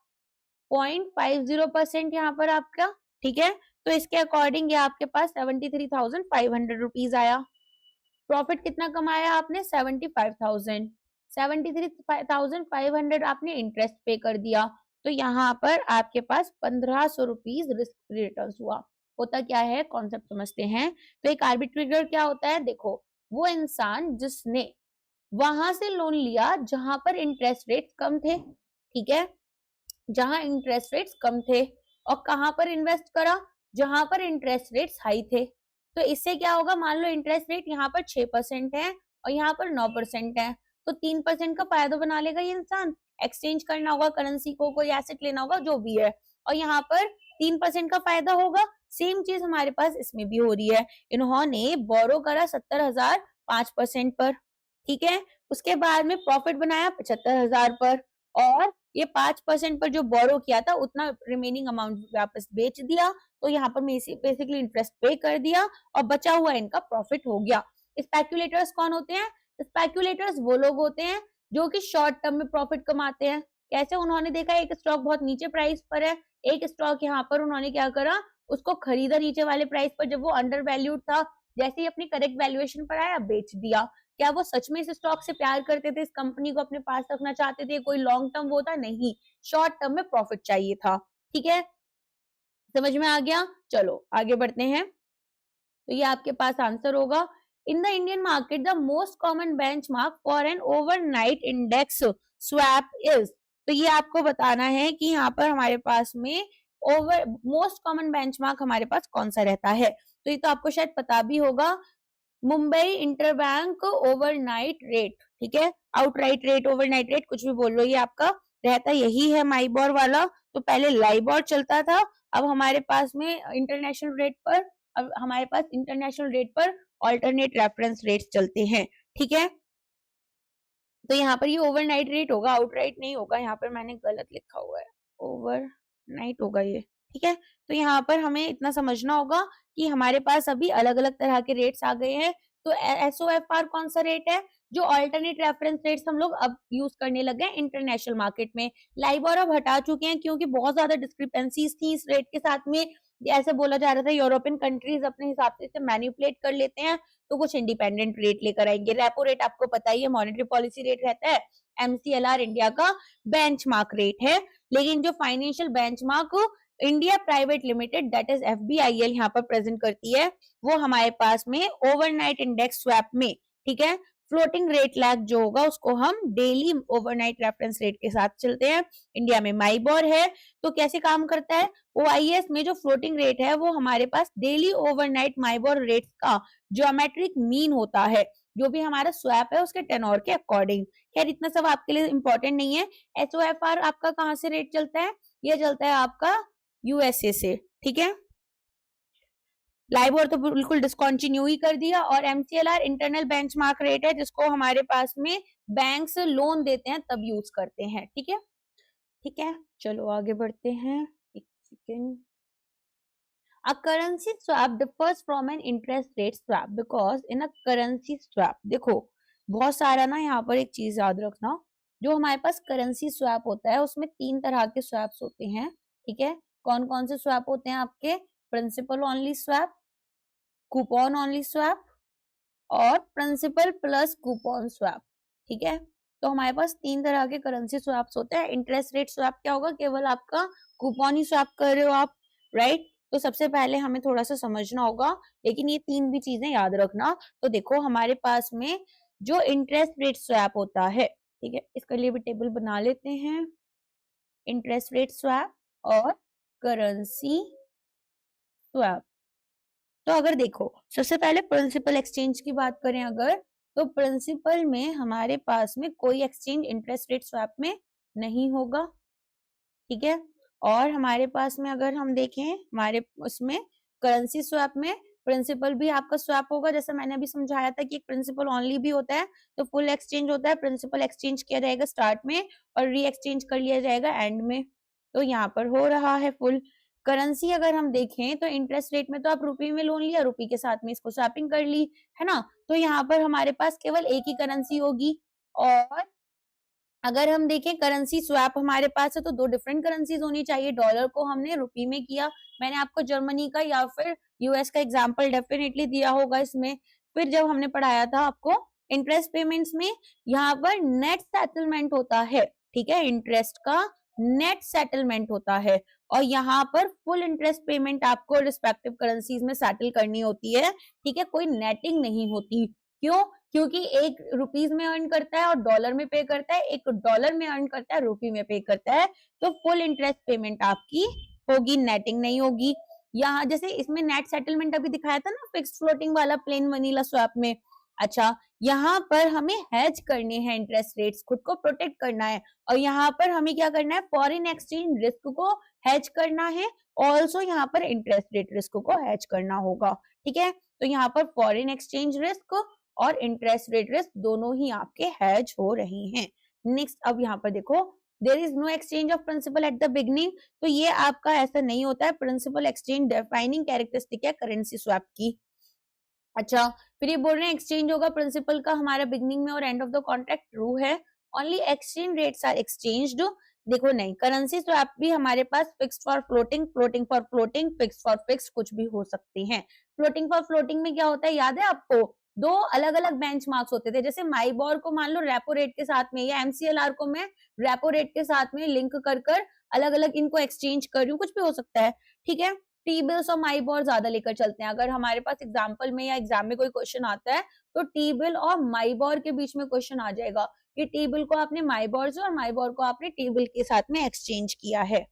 Speaker 1: 0.50% यहाँ पर आपका, ठीक है। तो इसके अकॉर्डिंग ये आपके पास 73,500 रुपीज आया। प्रॉफिट कितना कमाया आपने? 75,000, 73,500 आपने इंटरेस्ट पे कर दिया, तो यहाँ पर आपके पास 1,500 रुपीज रिस्क फ्री रिटर्न हुआ। होता क्या है, कॉन्सेप्ट समझते हैं। तो एक आर्बिट्रेटर क्या होता है, देखो वो इंसान जिसने वहां से लोन लिया जहां पर इंटरेस्ट रेट कम थे, ठीक है, जहां इंटरेस्ट रेट्स कम थे, और कहां पर इन्वेस्ट करा? जहां पर इंटरेस्ट रेट्स हाई थे। तो इससे क्या होगा, मान लो इंटरेस्ट रेट यहाँ पर 6% है और यहाँ पर 9% है, तो 3% का फायदा बना लेगा ये इंसान, एक्सचेंज करना होगा करेंसी को, कोई एसेट लेना होगा जो भी है, और यहाँ पर 3% का फायदा होगा। सेम चीज हमारे पास इसमें भी हो रही है, इन्होंने बोरो करा 70,000 5% पर, ठीक है, उसके बाद में प्रॉफिट बनाया 75,000 पर, और ये 5% पर जो बोरो किया था उतना रिमेनिंग अमाउंट वापस बेच दिया, तो यहाँ पर बेसिकली इंटरेस्ट पे कर दिया और बचा हुआ इनका प्रॉफिट हो गया। स्पेक्यूलेटर्स कौन होते हैं? स्पेक्यूलेटर्स वो लोग होते हैं जो कि शॉर्ट टर्म में प्रॉफिट कमाते हैं। कैसे? उन्होंने देखा एक स्टॉक बहुत नीचे प्राइस पर है, एक स्टॉक यहाँ पर उन्होंने क्या करा, उसको खरीदा नीचे वाले प्राइस पर जब वो अंडर वैल्यूड था, जैसे ही अपनी करेक्ट वैल्यूएशन पर आया बेच दिया। क्या वो सच में इस स्टॉक से प्यार करते थे, इस कंपनी को अपने पास रखना चाहते थे, कोई लॉन्ग टर्म वो था? नहीं, शॉर्ट टर्म में प्रॉफिट चाहिए था, ठीक है, समझ में आ गया। चलो आगे बढ़ते हैं, तो ये आपके पास आंसर होगा। In the Indian market the most common benchmark for an overnight index swap is, तो ये आपको बताना है कि यहाँ पर हमारे पास में मोस्ट कॉमन बेंचमार्क हमारे पास कौन सा रहता है। तो ये तो आपको शायद पता भी होगा, मुंबई इंटरबैंक ओवरनाइट रेट, ठीक है, आउटराइट रेट, ओवरनाइट रेट, कुछ भी बोल लो, ये आपका रहता यही है माइबोर वाला। तो पहले लाइबोर चलता था, अब हमारे पास में इंटरनेशनल रेट पर ऑल्टरनेट रेफरेंस रेट्स चलते हैं, ठीक है। तो यहाँ पर ये ओवरनाइट रेट होगा, आउटराइट नहीं होगा, यहाँ पर मैंने गलत लिखा हुआ है, ओवरनाइट होगा ये, ठीक है। तो यहाँ पर हमें इतना समझना होगा कि हमारे पास अभी अलग अलग तरह के रेट्स आ गए हैं। तो SOFR कौन सा रेट है, जो अल्टरनेट रेफरेंस रेट्स हम लोग अब यूज करने लगे हैं इंटरनेशनल मार्केट में। लाइबोर अब हटा चुके हैं क्योंकि बहुत ज्यादा डिस्क्रिपेंसीज थी इस रेट के साथ में। ऐसे बोला जा रहा था यूरोपियन कंट्रीज अपने हिसाब से इसे मैनिपुलेट कर लेते हैं, तो कुछ इंडिपेंडेंट रेट लेकर आएंगे। रेपो रेट आपको पता ही है मॉनेटरी पॉलिसी रेट रहता है, MCLR इंडिया का बेंचमार्क रेट है। लेकिन जो financial benchmark India private limited that is FBIL यहाँ पर प्रेजेंट करती है, वो हमारे पास में ओवरनाइट इंडेक्स स्वैप में, ठीक है, फ्लोटिंग रेट लैग जो होगा उसको हम डेली ओवरनाइट रेफरेंस रेट के साथ चलते हैं। इंडिया में माइबोर है, तो कैसे काम करता है, OIS में जो फ्लोटिंग रेट है वो हमारे पास डेली ओवरनाइट माइबोर रेट का ज्योमेट्रिक मीन होता है, जो भी हमारा स्वैप है उसके टेनोर के अकॉर्डिंग। खैर इतना सब आपके लिए इंपॉर्टेंट नहीं है। SOFR आपका कहाँ से रेट चलता है, ये चलता है आपका USA से, ठीक है। लाइबोर तो बिल्कुल डिस्कंटिन्यू ही कर दिया, और MCLR इंटरनल बेंचमार्क रेट है जिसको हमारे पास में बैंक्स लोन देते हैं तब यूज करते हैं, ठीक है। ठीक है, चलो आगे बढ़ते हैं, एक second. A currency swap differs from an interest rate swap because in a currency swap, देखो बहुत सारा ना यहाँ पर एक चीज याद रखना, जो हमारे पास करेंसी स्वैप होता है उसमें 3 तरह के स्वैप्स होते हैं, ठीक है। कौन कौन से स्वैप होते हैं आपके, principal only swap, coupon only swap और प्रिंसिपल प्लस कूपन स्वैप, ठीक है। तो हमारे पास 3 तरह के करेंसी स्वैप्स होते हैं। इंटरेस्ट रेट स्वैप क्या होगा, केवल आपका कूपन ही स्वैप कर रहे हो आप, राइट। तो सबसे पहले हमें थोड़ा सा समझना होगा, लेकिन ये 3 भी चीजें याद रखना। तो देखो हमारे पास में जो इंटरेस्ट रेट स्वैप होता है, ठीक है, इसके लिए भी टेबल बना लेते हैं, इंटरेस्ट रेट स्वैप और करेंसी स्वैप। तो अगर देखो सबसे पहले प्रिंसिपल एक्सचेंज की बात करें अगर, तो प्रिंसिपल में हमारे पास में कोई एक्सचेंज इंटरेस्ट रेट स्वैप में नहीं होगा, ठीक है। और हमारे पास में अगर हम देखें हमारे उसमें करेंसी स्वैप में प्रिंसिपल भी आपका स्वैप होगा, जैसे मैंने अभी समझाया था कि एक प्रिंसिपल ओनली भी होता है, तो फुल एक्सचेंज होता है, प्रिंसिपल एक्सचेंज किया जाएगा स्टार्ट में और री एक्सचेंज कर लिया जाएगा एंड में। तो यहाँ पर हो रहा है फुल। करेंसी अगर हम देखें तो इंटरेस्ट रेट में तो आप रुपये में लोन लिया, रुपये के साथ में इसको स्वैपिंग कर ली, है ना। तो यहाँ पर हमारे पास केवल एक ही करेंसी होगी। और अगर हम देखें करेंसी स्वैप हमारे पास है तो 2 डिफरेंट करेंसीज होनी चाहिए। डॉलर को हमने रुपये में किया, मैंने आपको जर्मनी का या फिर US का एग्जांपल डेफिनेटली दिया होगा इसमें। फिर जब हमने पढ़ाया था आपको इंटरेस्ट पेमेंट्स में, यहाँ पर नेट सेटलमेंट होता है, ठीक है, इंटरेस्ट का नेट सेटलमेंट होता है, और यहाँ पर फुल इंटरेस्ट पेमेंट आपको रिस्पेक्टिव करेंसीज में सेटल करनी होती है, ठीक है, कोई नेटिंग नहीं होती। क्यों, क्योंकि एक रुपीज में अर्न करता है और डॉलर में पे करता है, एक डॉलर में अर्न करता है रुपये में पे करता है, तो फुल इंटरेस्ट पेमेंट आपकी होगी, नेटिंग नहीं होगी। यहाँ जैसे इसमें नेट सेटलमेंट अभी दिखाया था ना फिक्स्ड फ्लोटिंग वाला प्लेन वनीला स्वैप में, अच्छा यहाँ पर हमें हेज करने हैं इंटरेस्ट रेट्स, खुद को प्रोटेक्ट करना है, और यहाँ पर हमें क्या करना है, फॉरेन एक्सचेंज रिस्क को हेज करना है, ऑल्सो यहाँ पर इंटरेस्ट रेट रिस्क को हेज करना होगा, ठीक है। तो यहाँ पर फॉरेन एक्सचेंज रिस्क और इंटरेस्ट रेट रिस्क दोनों ही आपके हेज हो रहे हैं। नेक्स्ट अब यहाँ पर देखो there is no exchange of principal at the beginning, तो ये आपका ऐसा नहीं होता है, प्रिंसिपल एक्सचेंज डिफाइनिंग कैरेक्टरिस्टिक है करेंसी स्वैप की। अच्छा फिर ये बोल रहे हैं एक्सचेंज होगा प्रिंसिपल का हमारा बिगनिंग में और end of the contract, true है। Only exchange rates are exchanged, देखो नहीं, करेंसी स्वैप भी हमारे पास fixed for floating, floating for floating, fixed for fixed कुछ भी हो सकते हैं। फ्लोटिंग फॉर फ्लोटिंग में क्या होता है याद है आपको, 2 अलग अलग बेंचमार्क्स होते थे, जैसे माइबोर को मान लो रेपो रेट के साथ में, या MCLR को मैं रेपो रेट के साथ में लिंक कर अलग अलग इनको एक्सचेंज कर रही हूँ, कुछ भी हो सकता है, ठीक है। टी बिल्स और माइबोर ज्यादा लेकर चलते हैं, अगर हमारे पास एग्जाम्पल में या एग्जाम में कोई क्वेश्चन आता है तो टी बिल और माइबोर के बीच में क्वेश्चन आ जाएगा कि टी बिल को आपने माइबोर से और माइबोर को आपने टी बिल के साथ में एक्सचेंज किया है।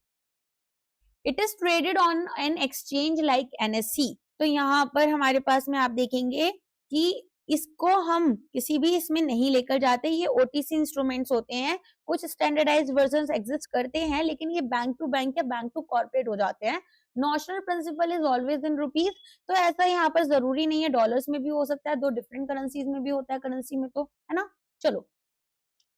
Speaker 1: It is traded on an exchange like NSE, तो यहाँ पर हमारे पास में आप देखेंगे कि इसको हम किसी भी इसमें नहीं लेकर जाते, ये OTC इंस्ट्रूमेंट्स होते हैं, कुछ स्टैंडर्डाइज्ड वर्जन्स एग्जिस्ट करते हैं, लेकिन ये बैंक टू बैंक या बैंक टू कॉर्पोरेट हो जाते हैं, notional principal is always in rupees, तो ऐसा यहाँ पर जरूरी नहीं है, डॉलर्स में भी हो सकता है, दो डिफरेंट करेंसीज में भी होता है करेंसी में, तो है ना। चलो,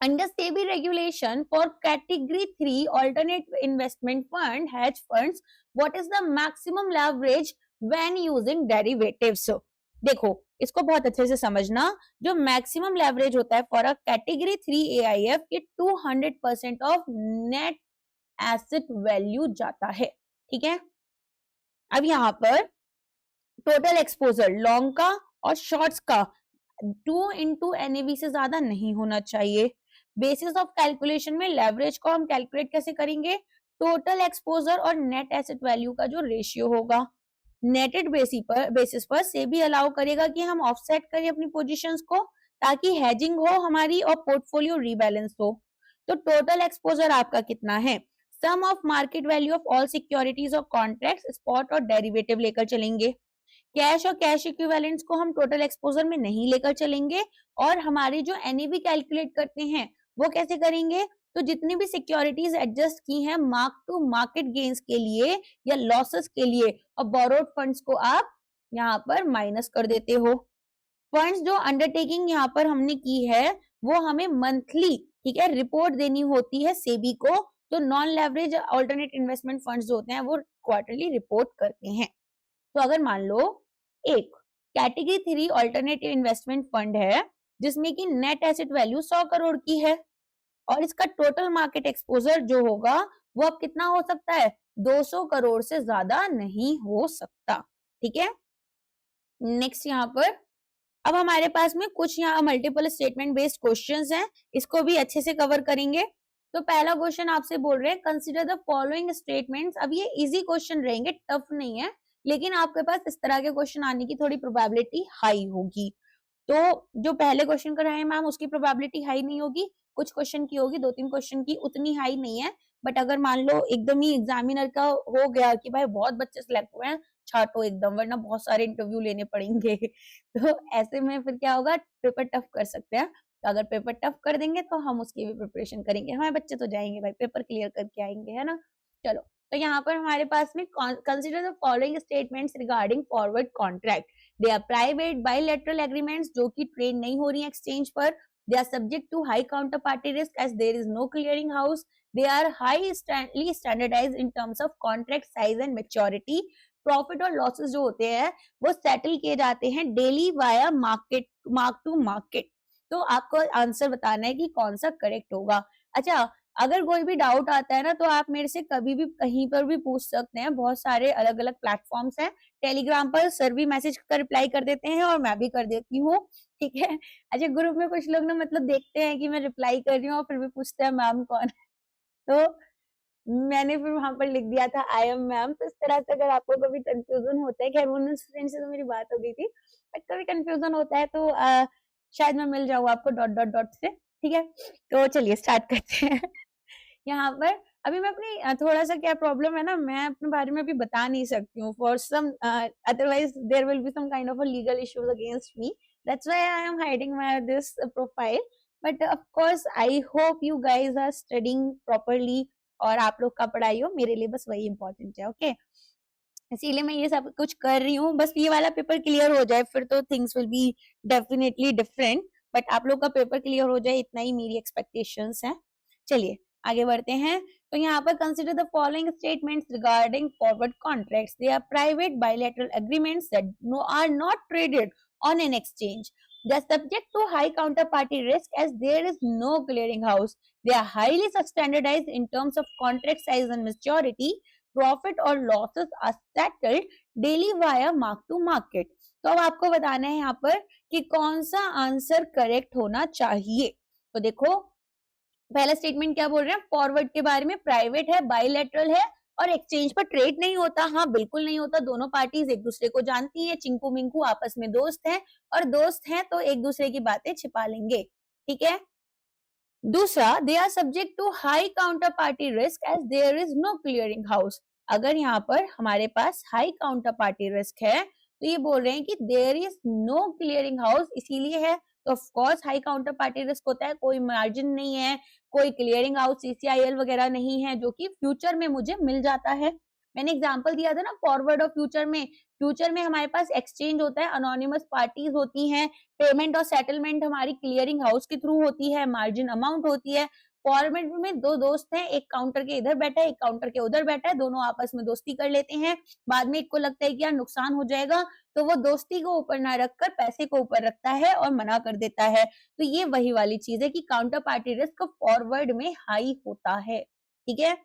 Speaker 1: under SEBI regulation for category 3 alternate investment fund hedge funds, what is the maximum leverage when using derivatives? देखो, इसको बहुत अच्छे से समझना, जो मैक्सिमम लेवरेज होता है फॉर अ कैटेगरी 3 AIF, ये 200% ऑफ नेट एसेट वैल्यू जाता है, ठीक है। अब यहाँ पर टोटल एक्सपोजर लॉन्ग का और शॉर्ट्स का 2 into NAV से ज्यादा नहीं होना चाहिए। बेसिस ऑफ कैलकुलेशन में लेवरेज को हम कैलकुलेट कैसे करेंगे, टोटल एक्सपोजर और नेट एसेट वैल्यू का जो रेशियो होगा, नेटेड बेसिस पर से भी अलाउ करेगा कि हम ऑफसेट करें अपनी पोजीशंस को, ताकि हेजिंग हो हमारी और पोर्टफोलियो रीबैलेंस हो। तो टोटल एक्सपोजर आपका कितना है, sum of market value of all securities और कॉन्ट्रैक्ट्स, स्पॉट और डेरिवेटिव लेकर चलेंगे। कैश और कैश इक्विवेलेंट्स को हम टोटल एक्सपोजर में नहीं लेकर चलेंगे, और हमारी जो एनएवी कैलकुलेट करते हैं वो कैसे करेंगे, तो जितनी भी सिक्योरिटीज एडजस्ट की हैं मार्क टू मार्केट गेन्स के लिए या लॉसेस के लिए, और बोरोड फंड्स को आप यहाँ पर माइनस कर देते हो। फंड्स जो अंडरटेकिंग यहाँ पर हमने की है वो हमें मंथली, ठीक है, रिपोर्ट देनी होती है सेबी को, तो non leverage alternate investment funds जो होते हैं वो क्वार्टरली रिपोर्ट करते हैं। तो अगर मान लो एक कैटेगरी 3 अल्टरनेटिव इन्वेस्टमेंट फंड है जिसमें की नेट एसेट वैल्यू 100 करोड़ की है, और इसका टोटल मार्केट एक्सपोजर जो होगा वो अब कितना हो सकता है, 200 करोड़ से ज्यादा नहीं हो सकता, ठीक है। नेक्स्ट यहाँ पर अब हमारे पास में कुछ यहाँ मल्टीपल स्टेटमेंट बेस्ड क्वेश्चंस हैं, इसको भी अच्छे से कवर करेंगे। तो पहला क्वेश्चन आपसे बोल रहे हैं कंसीडर द फॉलोइंग स्टेटमेंट्स। अब ये इजी क्वेश्चन रहेंगे, टफ नहीं है, लेकिन आपके पास इस तरह के क्वेश्चन आने की थोड़ी प्रोबेबिलिटी हाई होगी। तो जो पहले क्वेश्चन कर रहे हैं मैम उसकी प्रोबेबिलिटी हाई नहीं होगी, कुछ क्वेश्चन की होगी, 2-3 क्वेश्चन की उतनी हाई नहीं है। बट अगर मान लो एकदम ही एग्जामिनर का हो गया कि भाई बहुत बच्चे सिलेक्ट हुए हैं, छाटो एकदम, वरना बहुत सारे इंटरव्यू लेने पड़ेंगे तो ऐसे में फिर क्या होगा, पेपर टफ कर सकते हैं। तो अगर पेपर टफ कर देंगे तो हम उसकी भी प्रिपरेशन करेंगे, हमारे बच्चे तो जाएंगे भाई, पेपर क्लियर करके आएंगे, है ना। चलो, तो यहाँ पर हमारे पास में consider the following statements regarding forward contract. They are private bilateral agreements जो कि ट्रेड नहीं हो रही है एक्सचेंज पर। They are subject to high counter party risk as there is no clearing house. They are high standardized in terms of contract size and maturity. Profit और losses जो होते हैं वो सेटल किए जाते हैं daily via mark to market. तो आपको आंसर बताना है कि कौन सा करेक्ट होगा। अच्छा, अगर कोई भी डाउट आता है ना तो आप मेरे से कभी भी कहीं पर भी पूछ सकते हैं, बहुत सारे अलग अलग प्लेटफॉर्म्स हैं। टेलीग्राम पर सर भी मैसेज का रिप्लाई कर देते हैं और मैं भी कर देती हूँ, ठीक है। अच्छा, ग्रुप में कुछ लोग ना मतलब देखते हैं कि मैं रिप्लाई कर रही हूँ और फिर भी पूछते हैं मैम कौन है, तो मैंने फिर वहां पर लिख दिया था आई एम मैम। तो इस तरह से अगर आपको कभी कंफ्यूजन होता है, खैर उन फ्रेंड से तो मेरी बात हो गई थी, बट कभी कंफ्यूजन होता है तो शायद मैं मिल जाऊँ आपको डॉट डॉट डॉट से, ठीक है। तो चलिए स्टार्ट करते हैं यहाँ पर अभी मैं अपनी थोड़ा सा क्या प्रॉब्लम है ना, मैं अपने बारे में अभी बता नहीं सकती हूँ for some otherwise there will be some kind of a legal issues against me, that's why I am hiding my this profile. But of course I hope you guys are studying properly और आप लोग का पढ़ाई हो, मेरे लिए बस वही इंपॉर्टेंट है, ओके। इसीलिए मैं ये सब कुछ कर रही हूँ, बस ये वाला पेपर क्लियर हो जाए फिर तो things will be definitely different, but आप लोग का पेपर क्लियर हो जाए इतना ही मेरी एक्सपेक्टेशंस है। चलिए आगे बढ़ते हैं। तो यहाँ पर consider the following statements regarding forward contracts. They are private bilateral agreements that are not traded on an exchange. They are subject to high counterparty risk as there is no clearing house. They are highly standardized in terms of contract size and maturity. Profit or losses are settled daily via mark to market. तो अब आपको बताना है यहाँ पर कि कौन सा आंसर करेक्ट होना चाहिए। तो देखो पहला स्टेटमेंट क्या बोल रहे हैं, फॉरवर्ड के बारे में, प्राइवेट है, बायलैटरल है और एक्सचेंज पर ट्रेड नहीं होता। हाँ बिल्कुल नहीं होता, दोनों पार्टीज एक दूसरे को जानती हैं, चिंकू मिंकू आपस में दोस्त हैं, और दोस्त हैं तो एक दूसरे की बातें छिपा लेंगे, ठीक है। दूसरा, they are subject to high counter party risk as there is no clearing house. अगर यहाँ पर हमारे पास हाई काउंटर पार्टी रिस्क है तो ये बोल रहे हैं कि there is no clearing house, इसीलिए है। तो of course high counter party risk होता है, कोई मार्जिन नहीं है, कोई क्लियरिंग हाउस CCIL वगैरह नहीं है जो कि फ्यूचर में मुझे मिल जाता है। मैंने एग्जांपल दिया था ना फॉरवर्ड और फ्यूचर में। फ्यूचर में हमारे पास एक्सचेंज होता है, अनोनिमस पार्टीज होती हैं, पेमेंट और सेटलमेंट हमारी क्लियरिंग हाउस के थ्रू होती है, मार्जिन अमाउंट होती है। फॉरवर्ड में दो दोस्त हैं, एक काउंटर के इधर बैठा है, एक काउंटर के उधर बैठा है, दोनों आपस में दोस्ती कर लेते हैं। बाद में एक को लगता है कि यार नुकसान हो जाएगा, तो वो दोस्ती को ऊपर ना रखकर पैसे को ऊपर रखता है और मना कर देता है। तो ये वही वाली चीज है कि काउंटर पार्टी रिस्क फॉरवर्ड में हाई होता है। ठीक है,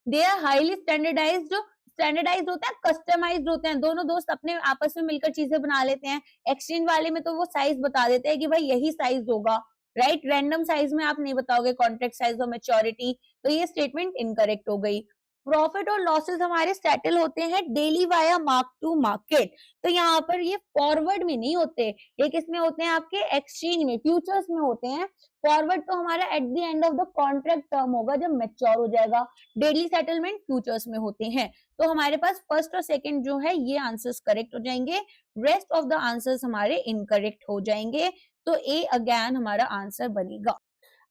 Speaker 1: दे आर हाईली स्टैंडर्डाइज्ड, जो स्टैंडर्डाइज्ड होता है, कस्टमाइज्ड होते हैं, दोनों दोस्त अपने आपस में मिलकर चीजें बना लेते हैं। एक्सचेंज वाले में तो वो साइज बता देते हैं कि भाई यही साइज होगा, राइट, रैंडम साइज में आप नहीं बताओगे कॉन्ट्रैक्ट साइज और मैच्योरिटी, तो ये स्टेटमेंट इनकरेक्ट हो गई। प्रॉफिट और लॉसेस हमारे सेटल होते हैं daily via mark to market, तो यहाँ पर ये फॉरवर्ड में नहीं होते, ये किसमें होते हैं, आपके एक्सचेंज में, फ्यूचर्स में होते हैं। फॉरवर्ड तो हमारा eight the end of the contract term होगा, जब मैच्योर हो जाएगा। डेली सेटलमेंट फ्यूचर्स में होते हैं। तो हमारे पास फर्स्ट और सेकंड जो है ये आंसर्स करेक्ट हो जाएंगे, रेस्ट ऑफ द आंसर्स हमारे इनकरेक्ट हो जाएंगे। तो ए अगेन हमारा आंसर बनेगा।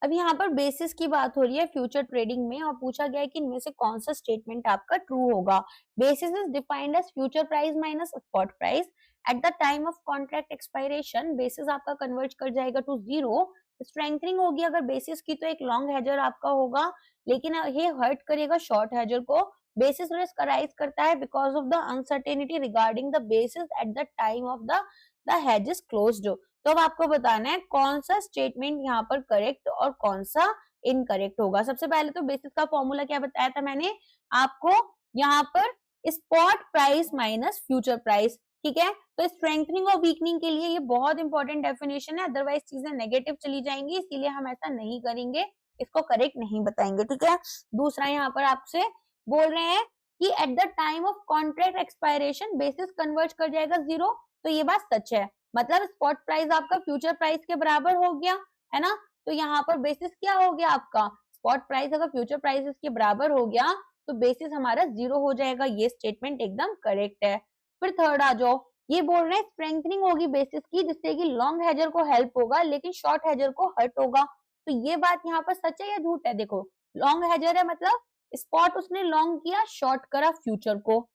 Speaker 1: अब यहाँ पर बेसिस की बात हो रही है फ्यूचर ट्रेडिंग में, और पूछा गया है कि इनमें से कौन सा स्टेटमेंट आपका ट्रू होगा। Basis is defined as future price minus spot price at the time of contract expiration. Basis आपका कन्वर्ट कर जाएगा टू जीरो। स्ट्रेंथनिंग होगी अगर बेसिस की, तो एक लॉन्ग हेजर आपका होगा, लेकिन ये हर्ट करेगा शॉर्ट हेजर को। बेसिस रिस्क अराइज करता है because of the uncertainty regarding the basis eight the time of the hedge is closed. तो अब आपको बताना है कौन सा स्टेटमेंट यहाँ पर करेक्ट और कौन सा इनकरेक्ट होगा। सबसे पहले तो बेसिस का फॉर्मूला क्या बताया था मैंने आपको, यहाँ पर spot price minus future price. ठीक है, तो स्ट्रेंथनिंग और वीकनिंग के लिए ये बहुत इंपॉर्टेंट डेफिनेशन है, अदरवाइज चीजें नेगेटिव चली जाएंगी, इसीलिए हम ऐसा नहीं करेंगे, इसको करेक्ट नहीं बताएंगे। ठीक है, दूसरा यहाँ पर आपसे बोल रहे हैं कि eight the time of contract expiration basis convert कर जाएगा जीरो, तो ये बात सच है, मतलब स्पॉट प्राइस आपका फ्यूचर प्राइस के बराबर हो गया, है ना। तो यहाँ पर बेसिस क्या हो गया आपका, स्पॉट प्राइस अगर फ्यूचर प्राइस के बराबर हो गया तो बेसिस हमारा जीरो हो जाएगा, ये स्टेटमेंट एकदम करेक्ट है। फिर थर्ड आ जाओ, ये बोल रहे हैं स्ट्रेंथनिंग होगी बेसिस की, जिससे कि लॉन्ग हेजर को हेल्प होगा लेकिन शॉर्ट हेजर को हर्ट होगा। तो ये बात यहाँ पर सच है या झूठ है, देखो लॉन्ग हेजर है मतलब स्पॉट उसने लॉन्ग किया, शॉर्ट करा फ्यूचर को,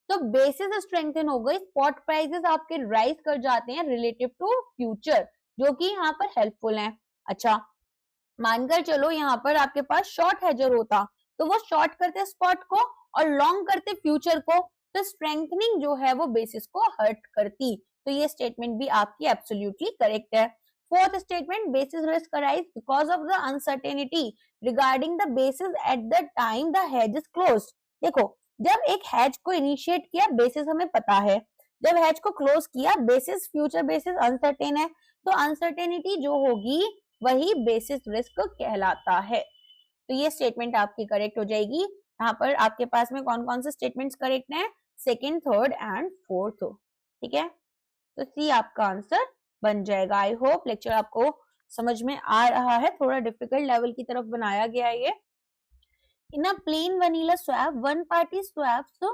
Speaker 1: तो बेसिस स्ट्रेंथन हो गई, स्पॉट प्राइसेस आपके राइज कर जाते हैं रिलेटिव टू फ्यूचर, जो कि यहाँ पर हेल्पफुल है। अच्छा, मानकर चलो यहाँ पर आपके पास शॉर्ट हेजर होता, तो वो शॉर्ट करते स्पॉट को और लॉन्ग करते फ्यूचर को, तो स्ट्रेंथनिंग जो है वो बेसिस को हर्ट करती। तो ये स्टेटमेंट भी आपकी एब्सोल्युटली करेक्ट है। Fourth statement, basis risk arise because of the uncertainty regarding the basis eight the time the hedge is closed. देखो, जब एक हैज को इनिशिएट किया बेसिस हमें पता है, जब हैज को क्लोज किया बेसिस फ्यूचर बेसिस अनसर्टेन है, तो अनसर्टेनिटी जो होगी वही बेसिस रिस्क कहलाता है। तो ये स्टेटमेंट आपकी करेक्ट हो जाएगी। यहाँ पर आपके पास में कौन कौन से स्टेटमेंट्स करेक्ट हैं, सेकंड, थर्ड एंड फोर्थ। ठीक है, तो सी आपका आंसर बन जाएगा। आई होप लेक्चर आपको समझ में आ रहा है, थोड़ा डिफिकल्ट लेवल की तरफ बनाया गया है ये। In a plain vanilla swap, one party swaps,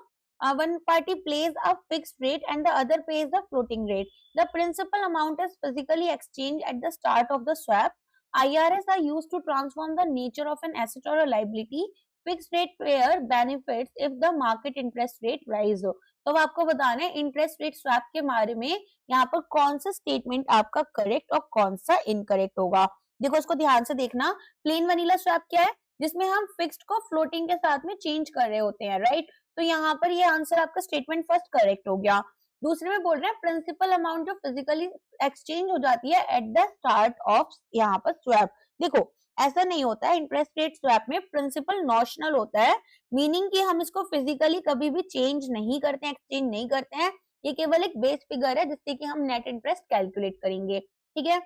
Speaker 1: one party pays a fixed rate and the other pays a floating rate. The principal amount is physically exchanged at the start of the swap. IRS are used to transform the nature of an asset or a liability. Fixed rate payer benefits if the market interest rate rise. तो अब आपको बताना है interest rate swap के बारे में यहाँ पर कौन सा स्टेटमेंट आपका करेक्ट और कौन सा इनकरेक्ट होगा। देखो इसको ध्यान से देखना, प्लेन वनीला स्वैप क्या है, जिसमें हम फिक्स्ड को फ्लोटिंग के साथ में चेंज कर रहे होते हैं, राइट। तो यहाँ पर ये आंसर आपका स्टेटमेंट फर्स्ट करेक्ट हो गया। दूसरे में बोल रहे हैं प्रिंसिपल अमाउंट जो फिजिकली एक्सचेंज हो जाती है एट द स्टार्ट ऑफ यहाँ पर स्वैप। देखो ऐसा नहीं होता है, इंटरेस्ट रेट स्वैप में प्रिंसिपल नॉशनल होता है, मीनिंग कि हम इसको फिजिकली कभी भी चेंज नहीं करते हैं, एक्सचेंज नहीं करते हैं, ये केवल एक बेस फिगर है जिससे कि हम नेट इंटरेस्ट कैलकुलेट करेंगे। ठीक है,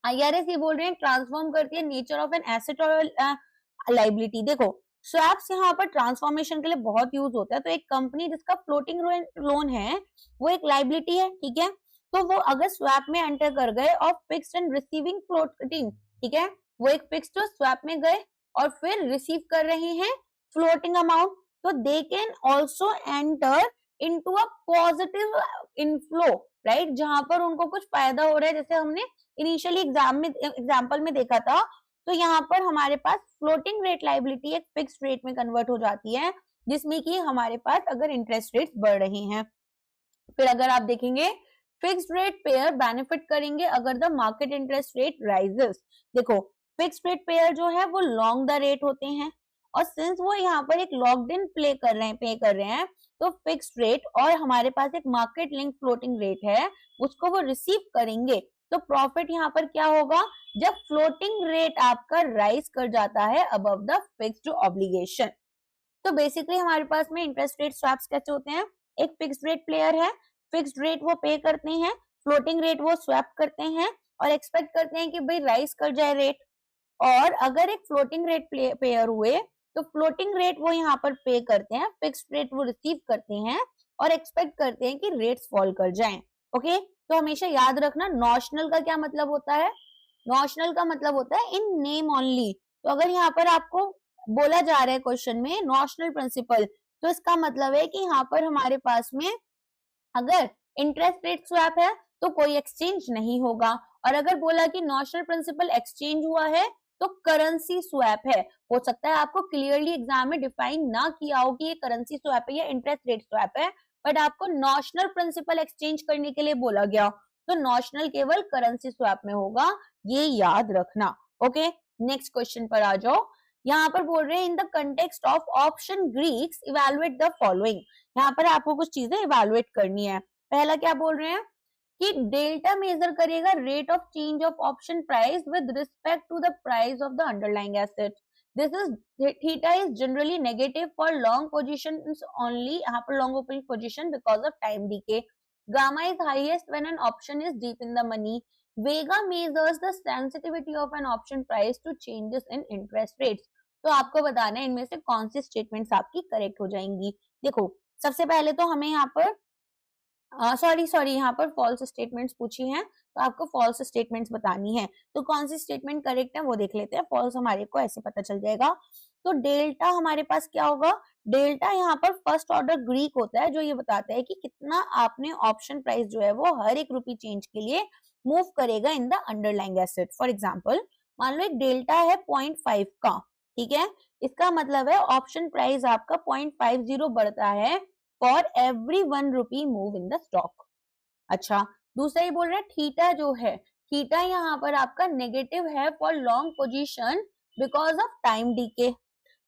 Speaker 1: IRS ये बोल रहे हैं ट्रांसफॉर्म करती है नेचर ऑफ एन एसेट और लाइबिलिटी। देखो स्वैप्स यहाँ पर ट्रांसफॉर्मेशन के लिए बहुत यूज होता है, तो एक कंपनी जिसका फ्लोटिंग लोन है वो एक लाइबिलिटी है, ठीक है, तो वो अगर स्वैप में एंटर कर गए और फिक्स्ड एंड रिसीविंग फ्लोटिंग, ठीक है, वो एक फिक्स्ड स्वैप में गए और फिर रिसीव कर रहे हैं फ्लोटिंग अमाउंट, तो they can also enter into a positive inflow, right, जहां पर उनको कुछ फायदा हो रहा है, जैसे हमने इनिशियली एग्जाम्पल में देखा था। तो यहाँ पर हमारे पास फ्लोटिंग रेट लाइबिलिटी एक फिक्स्ड रेट में कन्वर्ट हो जाती है, जिसमें कि हमारे पास अगर इंटरेस्ट रेट बढ़ रही हैं। फिर अगर आप देखेंगे फिक्स्ड रेट पेयर बेनिफिट करेंगे अगर the market interest rate rises. देखो फिक्स्ड रेट पेयर जो है वो लॉन्ग द रेट होते हैं, और सिंस वो यहाँ पर एक लॉक्ड इन पे कर रहे हैं, तो फिक्स्ड रेट और हमारे पास एक मार्केट लिंक फ्लोटिंग रेट है, उसको वो रिसीव करेंगे। तो प्रॉफिट यहाँ पर क्या होगा, जब फ्लोटिंग रेट आपका राइज कर जाता है अबव द फिक्स्ड ऑब्लिगेशन। तो बेसिकली हमारे पास में इंटरेस्ट रेट स्वैप्स कैसे होते हैं, एक फिक्स्ड रेट प्लेयर है, फिक्स्ड रेट वो पे करते हैं, फ्लोटिंग रेट वो स्वैप करते हैं और एक्सपेक्ट करते हैं कि भाई राइज कर जाए रेट। और अगर एक फ्लोटिंग रेट पेयर हुए तो फ्लोटिंग रेट वो यहाँ पर पे करते हैं, फिक्स्ड रेट वो रिसीव करते हैं और एक्सपेक्ट करते हैं कि रेट्स फॉल कर जाएं। ओके, तो हमेशा याद रखना नॉशनल का क्या मतलब होता है, नॉशनल का मतलब होता है इन नेम ओनली। तो अगर यहाँ पर आपको बोला जा रहा है क्वेश्चन में नॉशनल प्रिंसिपल, तो इसका मतलब है कि यहाँ पर हमारे पास में अगर इंटरेस्ट रेट स्वैप है तो कोई एक्सचेंज नहीं होगा, और अगर बोला कि नॉशनल प्रिंसिपल एक्सचेंज हुआ है तो करेंसी स्वैप है। हो सकता है आपको क्लियरली एग्जाम में डिफाइन ना किया हो कि ये करेंसी स्वैप है या इंटरेस्ट रेट स्वैप है, बट आपको नॉशनल प्रिंसिपल एक्सचेंज करने के लिए बोला गया, तो नॉशनल केवल करेंसी स्वैप में होगा, ये याद रखना। ओके, नेक्स्ट क्वेश्चन पर आ जाओ। यहाँ पर बोल रहे हैं in the context of option Greeks evaluate the following. यहाँ पर आपको कुछ चीजें इवैल्यूएट करनी है। पहला क्या बोल रहे हैं कि डेल्टा मेजर करेगा rate of change of option price with respect to the price of the underlying asset. This is theta is generally negative for long positions only, यहाँ पर long opening position because of time decay. Gamma is highest when an option is deep in the money. Vega measures the sensitivity of an option price to changes in interest rates. तो आपको बताना है इनमें से कौन सी statements आपकी correct हो जाएंगी। देखो सबसे पहले तो हमें यहाँ पर सॉरी यहाँ पर फॉल्स स्टेटमेंट्स पूछी हैं, तो आपको फॉल्स स्टेटमेंट्स बतानी है। तो कौन सी स्टेटमेंट करेक्ट है वो देख लेते हैं। फॉल्स हमारे को ऐसे पता चल जाएगा। तो डेल्टा हमारे पास क्या होगा, डेल्टा यहाँ पर फर्स्ट ऑर्डर ग्रीक होता है जो ये बताता है कि कितना आपने ऑप्शन प्राइस जो है वो हर एक रुपी चेंज के लिए मूव करेगा in the underlying asset. For example मान लो एक डेल्टा है 0.5 का, ठीक है, इसका मतलब है ऑप्शन प्राइस आपका 0.50 बढ़ता है for every 1 rupee move in the stock. अच्छा, दूसरा ही बोल रहे हैं थीटा जो है, थीटा यहाँ पर आपका नेगेटिव है for long position because of time DK.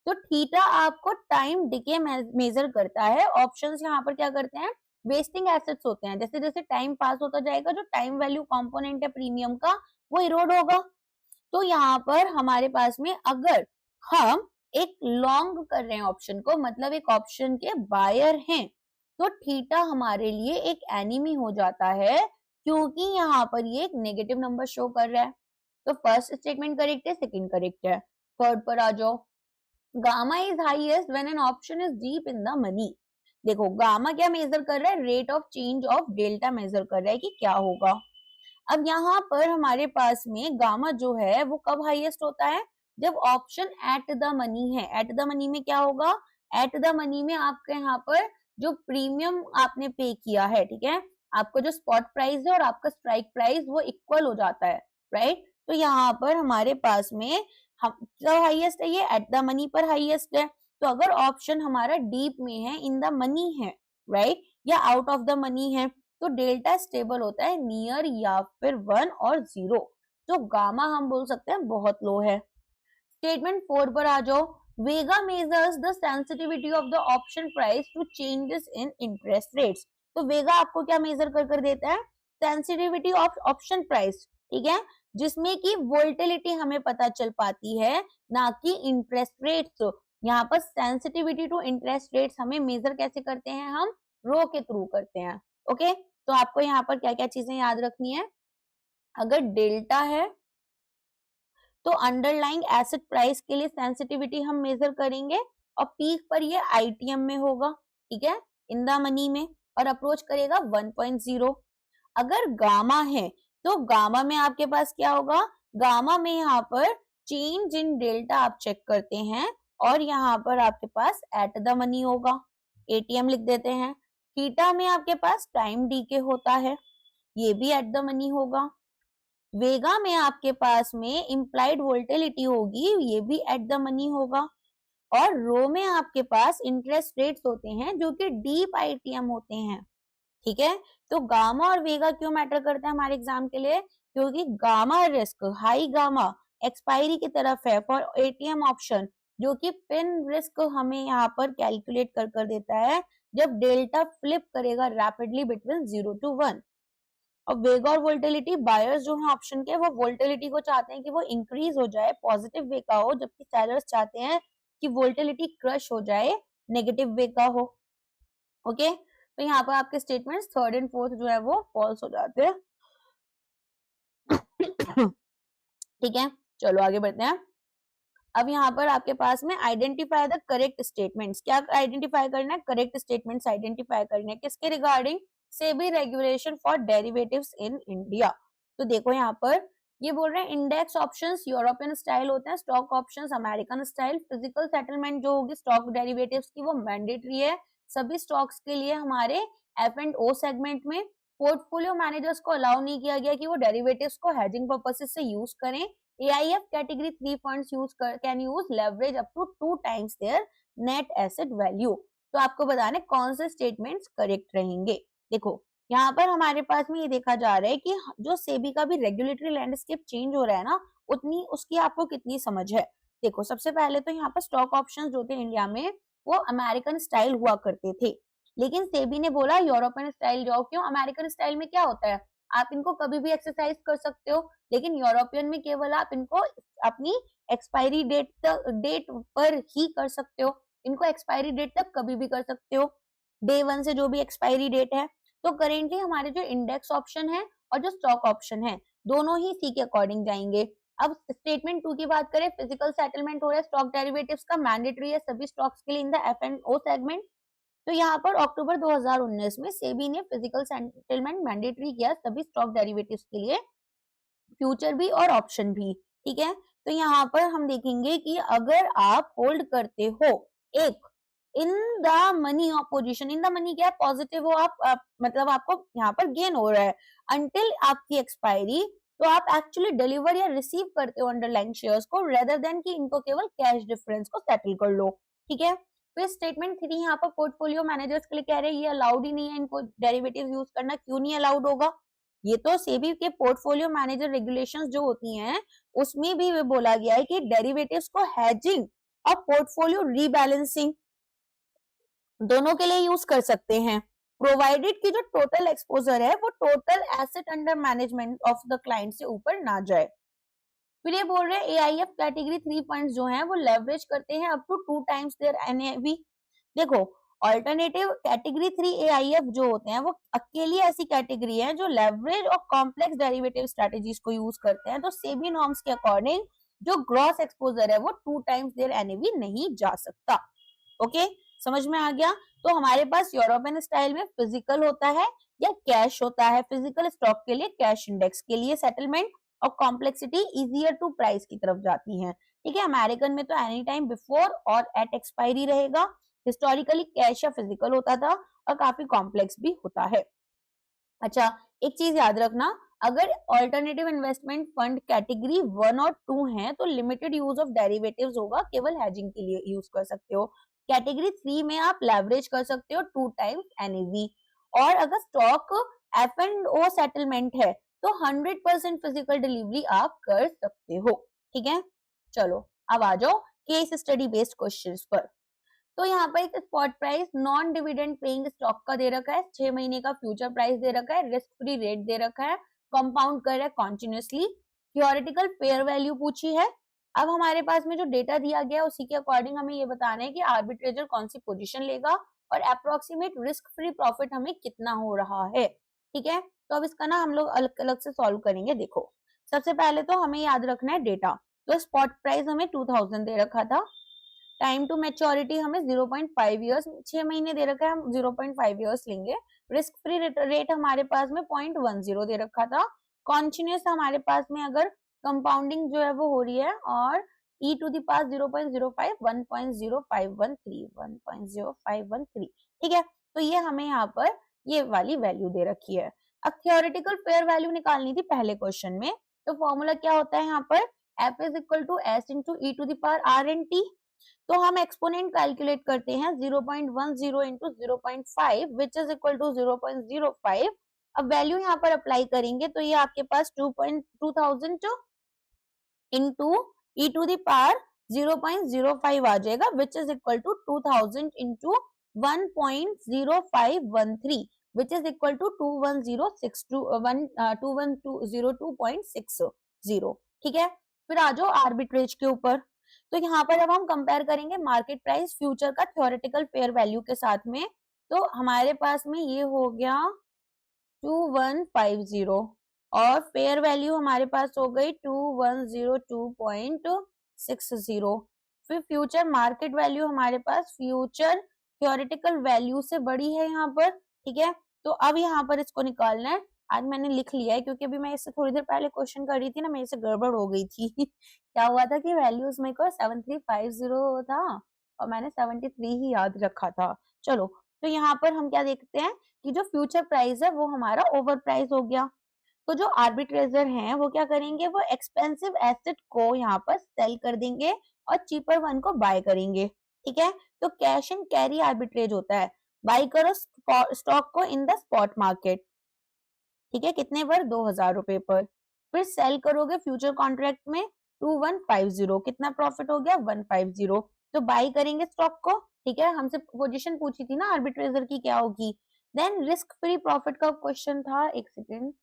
Speaker 1: तो थीटा आपको टाइम डीके मेजर करता है। ऑप्शंस यहाँ पर क्या करते हैं, वेस्टिंग एसेट्स होते हैं, जैसे जैसे टाइम पास होता जाएगा जो टाइम वैल्यू कंपोनेंट है प्रीमियम का वो इरोड होगा। तो यहाँ पर हमारे पास में अगर हम एक लॉन्ग कर रहे हैं ऑप्शन को, मतलब एक ऑप्शन के बायर हैं, तो थीटा हमारे लिए एक एनिमी हो जाता है क्योंकि यहाँ पर ये एक नेगेटिव नंबर शो कर रहा है। तो फर्स्ट स्टेटमेंट करेक्ट है, सेकंड करेक्ट है। थर्ड पर आ जाओ। Gamma is highest when an option is deep in the money. देखो गामा क्या मेजर कर रहा है, rate of change of delta measure कर रहा है कि क्या होगा। अब यहाँ पर हमारे पास में गामा जो है वो कब हाईएस्ट होता है, जब ऑप्शन एट द मनी है। एट द मनी में क्या होगा, एट द मनी में आपके यहाँ पर जो प्रीमियम आपने पे किया है, ठीक है, आपको जो स्पॉट प्राइस है और आपका स्ट्राइक प्राइस वो इक्वल हो जाता है, राइट। तो यहाँ पर हमारे पास में हम कब हाईएस्ट है, ये एट द मनी पर हाईएस्ट है। तो अगर ऑप्शन हमारा डीप में है, इन द मनी है, राइट, या आउट ऑफ द मनी है, तो डेल्टा स्टेबल होता है नियर या फिर 1 और 0। तो गामा हम बोल सकते हैं बहुत लो है। स्टेटमेंट 4 पर आ जाओ। Vega measures the sensitivity of the option price to changes in interest rates. तो वेगा आपको क्या मेजर कर देता है, सेंसिटिविटी ऑफ ऑप्शन प्राइस, ठीक है, जिसमें कि वोल्टिलिटी हमें पता चल पाती है ना कि इंटरेस्ट रेट्स। यहाँ पर सेंसिटिविटी टू इंटरेस्ट रेट्स हमें मेजर कैसे करते हैं, हम रो के थ्रू करते हैं। ओके, तो आपको यहाँ पर क्या क्या चीजें याद रखनी है, अगर डेल्टा है तो अंडरलाइंग एसेट प्राइस के लिए सेंसिटिविटी हम मेजर करेंगे और पीक पर ये आईटीएम में होगा, ठीक है, इन द मनी में, और अप्रोच करेगा 1.0। अगर गामा है तो गामा में आपके पास क्या होगा, गामा में यहाँ पर चेंज इन डेल्टा आप चेक करते हैं और यहाँ पर आपके पास एट द मनी होगा, एटीएम लिख देते हैं। थीटा में आपके पास टाइम डीके होता है, ये भी एट द मनी होगा। वेगा में आपके पास में इम्प्लाइड वोल्टिलिटी होगी, ये भी एट द मनी होगा। और रो में आपके पास इंटरेस्ट रेट्स होते हैं जो कि डीप आईटीएम होते हैं, ठीक है। तो गामा और वेगा क्यों मैटर करता है हमारे एग्जाम के लिए, क्योंकि gamma risk, high gamma expiry की तरफ है फॉर एटीएम ऑप्शन, जो कि पिन रिस्क हमें यहाँ पर कैलकुलेट कर देता है जब डेल्टा फ्लिप करेगा रैपिडली बिटवीन 0 to 1। और वेगा और वोल्टिलिटी, बायर्स जो है ऑप्शन के, वो वोल्टिलिटी को चाहते हैं कि वो इंक्रीज हो जाए, पॉजिटिव वे का हो, जबकि सेलर्स चाहते हैं कि वोल्टिलिटी क्रश हो जाए, नेगेटिव वे का हो। ओके, तो यहाँ पर आपके स्टेटमेंट्स थर्ड एंड फोर्थ जो है वो फॉल्स हो जाते हैं। ठीक है, चलो आगे बढ़ते हैं। अब यहाँ पर आपके पास में आइडेंटिफाई द करेक्ट स्टेटमेंट्स, क्या आइडेंटिफाई करना है, करेक्ट स्टेटमेंट्स आइडेंटिफाई करने हैं, किसके regarding, SEBI regulation for derivatives in India. तो देखो यहाँ पर ये बोल रहे हैं इंडेक्स ऑप्शंस यूरोपियन स्टाइल होते हैं, stock options American style, physical settlement जो होगी स्टॉक डेरिवेटिव्स की वो मैंडेटरी है सभी स्टॉक्स के लिए हमारे F&O सेगमेंट में। पोर्टफोलियो मैनेजर्स को अलाउ नहीं किया गया कि वो डेरिवेटिव्स को हेजिंग पर्पसेस से यूज करें। AIF category 3 funds can use leverage up to 2 times their net asset value. तो आपको बताना कौन से स्टेटमेंट्स करेक्ट रहेंगे। देखो यहाँ पर हमारे पास में ये देखा जा रहा है कि जो सेबी का भी रेगुलेटरी लैंडस्केप चेंज हो रहा है ना, उतनी उसकी आपको कितनी समझ है। देखो सबसे पहले तो यहाँ पर स्टॉक ऑप्शंस जो थे इंडिया में वो अमेरिकन स्टाइल हुआ करते थे, लेकिन सेबी ने बोला यूरोपियन स्टाइल जाओ। क्यों, अमेरिकन स्टाइल में क्या होता है, आप इनको कभी भी एक्सरसाइज कर सकते हो, लेकिन यूरोपियन में केवल आप इनको अपनी एक्सपायरी डेट पर ही कर सकते हो, इनको एक्सपायरी डेट तक कभी भी कर सकते हो, डे 1 से जो भी एक्सपायरी डेट है। तो करेंटली हमारे जो इंडेक्स ऑप्शन है और जो स्टॉक ऑप्शन है दोनों ही सी के अकॉर्डिंग जाएंगे। अब स्टेटमेंट 2 की बात करें, फिजिकल सेटलमेंट हो रहा है स्टॉक डेरिवेटिव्स का, मैंडेटरी है सभी स्टॉक्स के लिए इन द F&O सेगमेंट। तो यहाँ पर अक्टूबर 2019 में सेबी ने फिजिकल सेटलमेंट मैंडेटरी किया सभी स्टॉक डेरिवेटिव्स के लिए, फ्यूचर भी और ऑप्शन भी, ठीक है। तो यहाँ पर हम देखेंगे कि अगर आप होल्ड करते हो एक इन the money position, in the money क्या पॉजिटिव हो आप मतलब आपको यहाँ पर गेन हो रहा है अंटिल आपकी एक्सपायरी, तो आप एक्चुअली डिलीवर या रिसीव करते हो अंडरलाइन शेयर्स को, रेदर देन कि इनको केवल कैश डिफरेंस को सेटल कर लो, ठीक है। फिर स्टेटमेंट 3 यहाँ पर पोर्टफोलियो मैनेजर्स के लिए कह रहे हैं ये अलाउड ही नहीं है इनको डेरिवेटिव यूज करना। क्यों नहीं अलाउड होगा, ये तो सेबी के पोर्टफोलियो मैनेजर रेगुलेशंस जो होती हैं उसमें भी बोला गया है कि डेरिवेटिव्स को हेजिंग और पोर्टफोलियो रीबैलेंसिंग दोनों के लिए यूज कर सकते हैं, प्रोवाइडेड कि जो टोटल एक्सपोजर है वो total asset under management of the client से ऊपर ना जाए। फिर ये बोल रहे हैं AIF कैटेगरी 3 फंड्स जो हैं वो लेवरेज करते हैं up to 2 times their NAV। देखो ऑल्टरनेटिव कैटेगरी 3 AIF जो होते हैं वो अकेली ऐसी कैटेगरी है जो लेवरेज और कॉम्प्लेक्स डेरिवेटिव स्ट्रेटजीज को यूज करते हैं। तो सेबी नॉर्म्स के अकॉर्डिंग जो ग्रॉस एक्सपोजर है वो 2 times देयर NAV नहीं जा सकता। ओके, समझ में आ गया। तो हमारे पास यूरोपियन स्टाइल में फिजिकल होता है या कैश होता है, फिजिकल स्टॉक के लिए कैश इंडेक्स के लिए सेटलमेंट और कॉम्प्लेक्सिटी इजियर टू प्राइस की तरफ जाती है, ठीक है। अमेरिकन में तो एनी टाइम बिफोर और एट एक्सपायरी रहेगा, हिस्टोरिकली कैश या फिजिकल होता था और काफी कॉम्प्लेक्स भी होता है। अच्छा, एक चीज याद रखना, अगर ऑल्टरनेटिव इन्वेस्टमेंट फंड कैटेगरी 1 और 2 हैं तो लिमिटेड यूज ऑफ डेरिवेटिव्स होगा, केवल हेजिंग के लिए यूज कर सकते हो। कैटेगरी 3 में आप लेवरेज कर सकते हो 2 times NAV। और अगर स्टॉक F&O सेटलमेंट है तो 100% फिजिकल डिलीवरी आप कर सकते हो, ठीक है। चलो अब आ जाओ केस स्टडी बेस्ड क्वेश्चंस पर। तो यहाँ पर एक spot price non dividend paying stock का दे रखा है, 6 महीने का फ्यूचर प्राइस दे रखा है, रिस्क फ्री रेट दे रखा है, कंपाउंड कर रहा है कॉन्टिन्यूसली, थियोरेटिकल फेयर वैल्यू पूछी है। अब हमारे पास में जो डेटा दिया गया उसी के अकॉर्डिंग हमें ये बताना है कि आर्बिट्रेजर कौन सी पोजीशन लेगा और अप्रोक्सीमेट रिस्क फ्री प्रॉफिट हमें कितना हो रहा है, ठीक है। तो अब इसका ना हम लोग अलग अलग से सॉल्व करेंगे। देखो सबसे पहले तो हमें याद रखना है डेटा, तो स्पॉट प्राइस हमें 2000 दे रखा था, टाइम टू मैच्योरिटी हमें 0.5 इयर्स, 6 महीने दे रखा है, हम 0.5 इयर्स लेंगे। रिस्क फ्री रेट हमारे पास में 0.10 दे रखा था, कॉन्टिन्यूस हमारे पास में अगर कंपाउंडिंग जो है वो हो रही है, और e टू द पास 0.05 1.0513, ठीक है। तो ये हमें यहाँ पर ये वाली वैल्यू दे रखी है। अब थियोरेटिकल फेयर वैल्यू निकालनी थी पहले क्वेश्चन में, तो फॉर्मूला क्या होता है यहाँ पर, F is equal to S into e to the power R and T। तो हम एक्सपोनेंट कैलकुलेट करते हैं 0.10 into 0.5 which is equal to 0.05। अब वैल्यू यहाँ पर अप्लाई करेंगे तो ये आपके पास 2,000 into e to the power 0.05 आ जाएगा which is equal to 2000 into 1.0513 which is equal to 21062 ठीक है। फिर आ जाओ आर्बिट्रेज के ऊपर। तो यहाँ पर अब हम कंपेयर करेंगे मार्केट प्राइस फ्यूचर का थ्योरेटिकल फेयर वैल्यू के साथ में। तो हमारे पास में ये हो गया 2150 और फेयर वैल्यू हमारे पास हो गई 2102.60। फिर फ्यूचर मार्केट वैल्यू हमारे पास फ्यूचर थ्योरेटिकल वैल्यू से बड़ी है यहाँ पर, ठीक है। तो अब यहाँ पर इसको निकालना है। आज मैंने लिख लिया है क्योंकि अभी मैं इससे थोड़ी देर पहले क्वेश्चन कर रही थी ना, मेरे से गड़बड़ हो गई थी क्या हुआ था कि वैल्यूज मेरे को 7350 था और मैंने 73 ही याद रखा था। चलो, तो यहाँ पर हम क्या देखते हैं कि जो फ्यूचर प्राइस है वो हमारा ओवर प्राइस हो गया। तो जो आर्बिट्रेजर हैं वो क्या करेंगे, वो एक्सपेंसिव एसेट को यहाँ पर सेल कर देंगे और चीपर वन को बाय करेंगे, ठीक है। तो कैश एंड कैरी आर्बिट्रेज होता है, बाय करो स्टॉक को इन द स्पॉट मार्केट, ठीक है, कितने पर 2000 रुपए पर। फिर सेल करोगे फ्यूचर कॉन्ट्रैक्ट में 2150, कितना प्रॉफिट हो गया 150। तो बाय करेंगे स्टॉक को, ठीक है। हमसे पोजीशन पूछी थी ना आर्बिट्रेजर की क्या होगी। देन रिस्क फ्री प्रॉफिट का क्वेश्चन था, एक सेकेंड।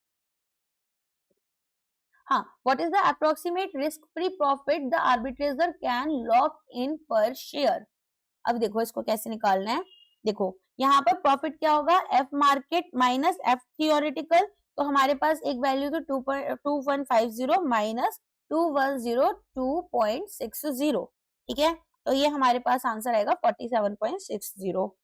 Speaker 1: हाँ, what is the approximate risk free profit the arbitrageur can lock in per share. अब देखो इसको कैसे निकालना है। देखो यहाँ पर प्रॉफिट क्या होगा, F market minus F theoretical. तो हमारे पास एक वैल्यू तो 2150 माइनस 2102.60, ठीक है। तो ये हमारे पास आंसर आएगा 47.60।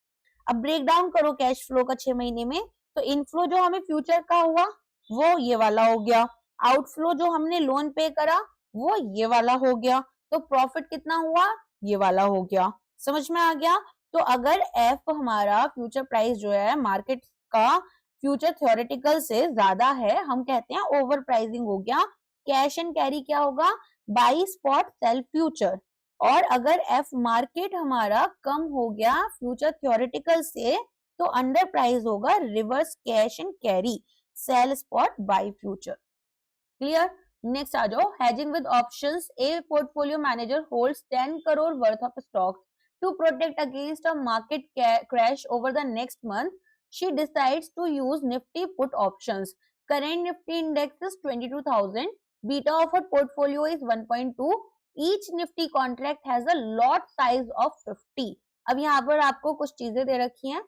Speaker 1: अब ब्रेक डाउन करो कैश फ्लो का 6 महीने में। तो इनफ्लो जो हमें फ्यूचर का हुआ वो ये वाला हो गया, आउटफ्लो जो हमने लोन पे करा वो ये वाला हो गया, तो प्रॉफिट कितना हुआ ये वाला हो गया। समझ में आ गया। तो अगर एफ हमारा फ्यूचर प्राइस जो है मार्केट का फ्यूचर थ्योरेटिकल से ज्यादा है, हम कहते हैं ओवर प्राइसिंग हो गया। कैश एंड कैरी क्या होगा, बाई स्पॉट सेल फ्यूचर। और अगर एफ मार्केट हमारा कम हो गया फ्यूचर थ्योरेटिकल से, तो अंडर प्राइस होगा reverse cash and carry sell spot buy future. Clear. Next आ जाओ, hedging with options. A portfolio manager holds 10 crore worth of stocks to protect against a market crash over the next month. She decides to use Nifty put options. Current Nifty index is 22,000. Beta of her portfolio is 1.2. Each Nifty contract has a lot size of 50. अब यहाँ पर आपको कुछ चीजें दे रखी हैं,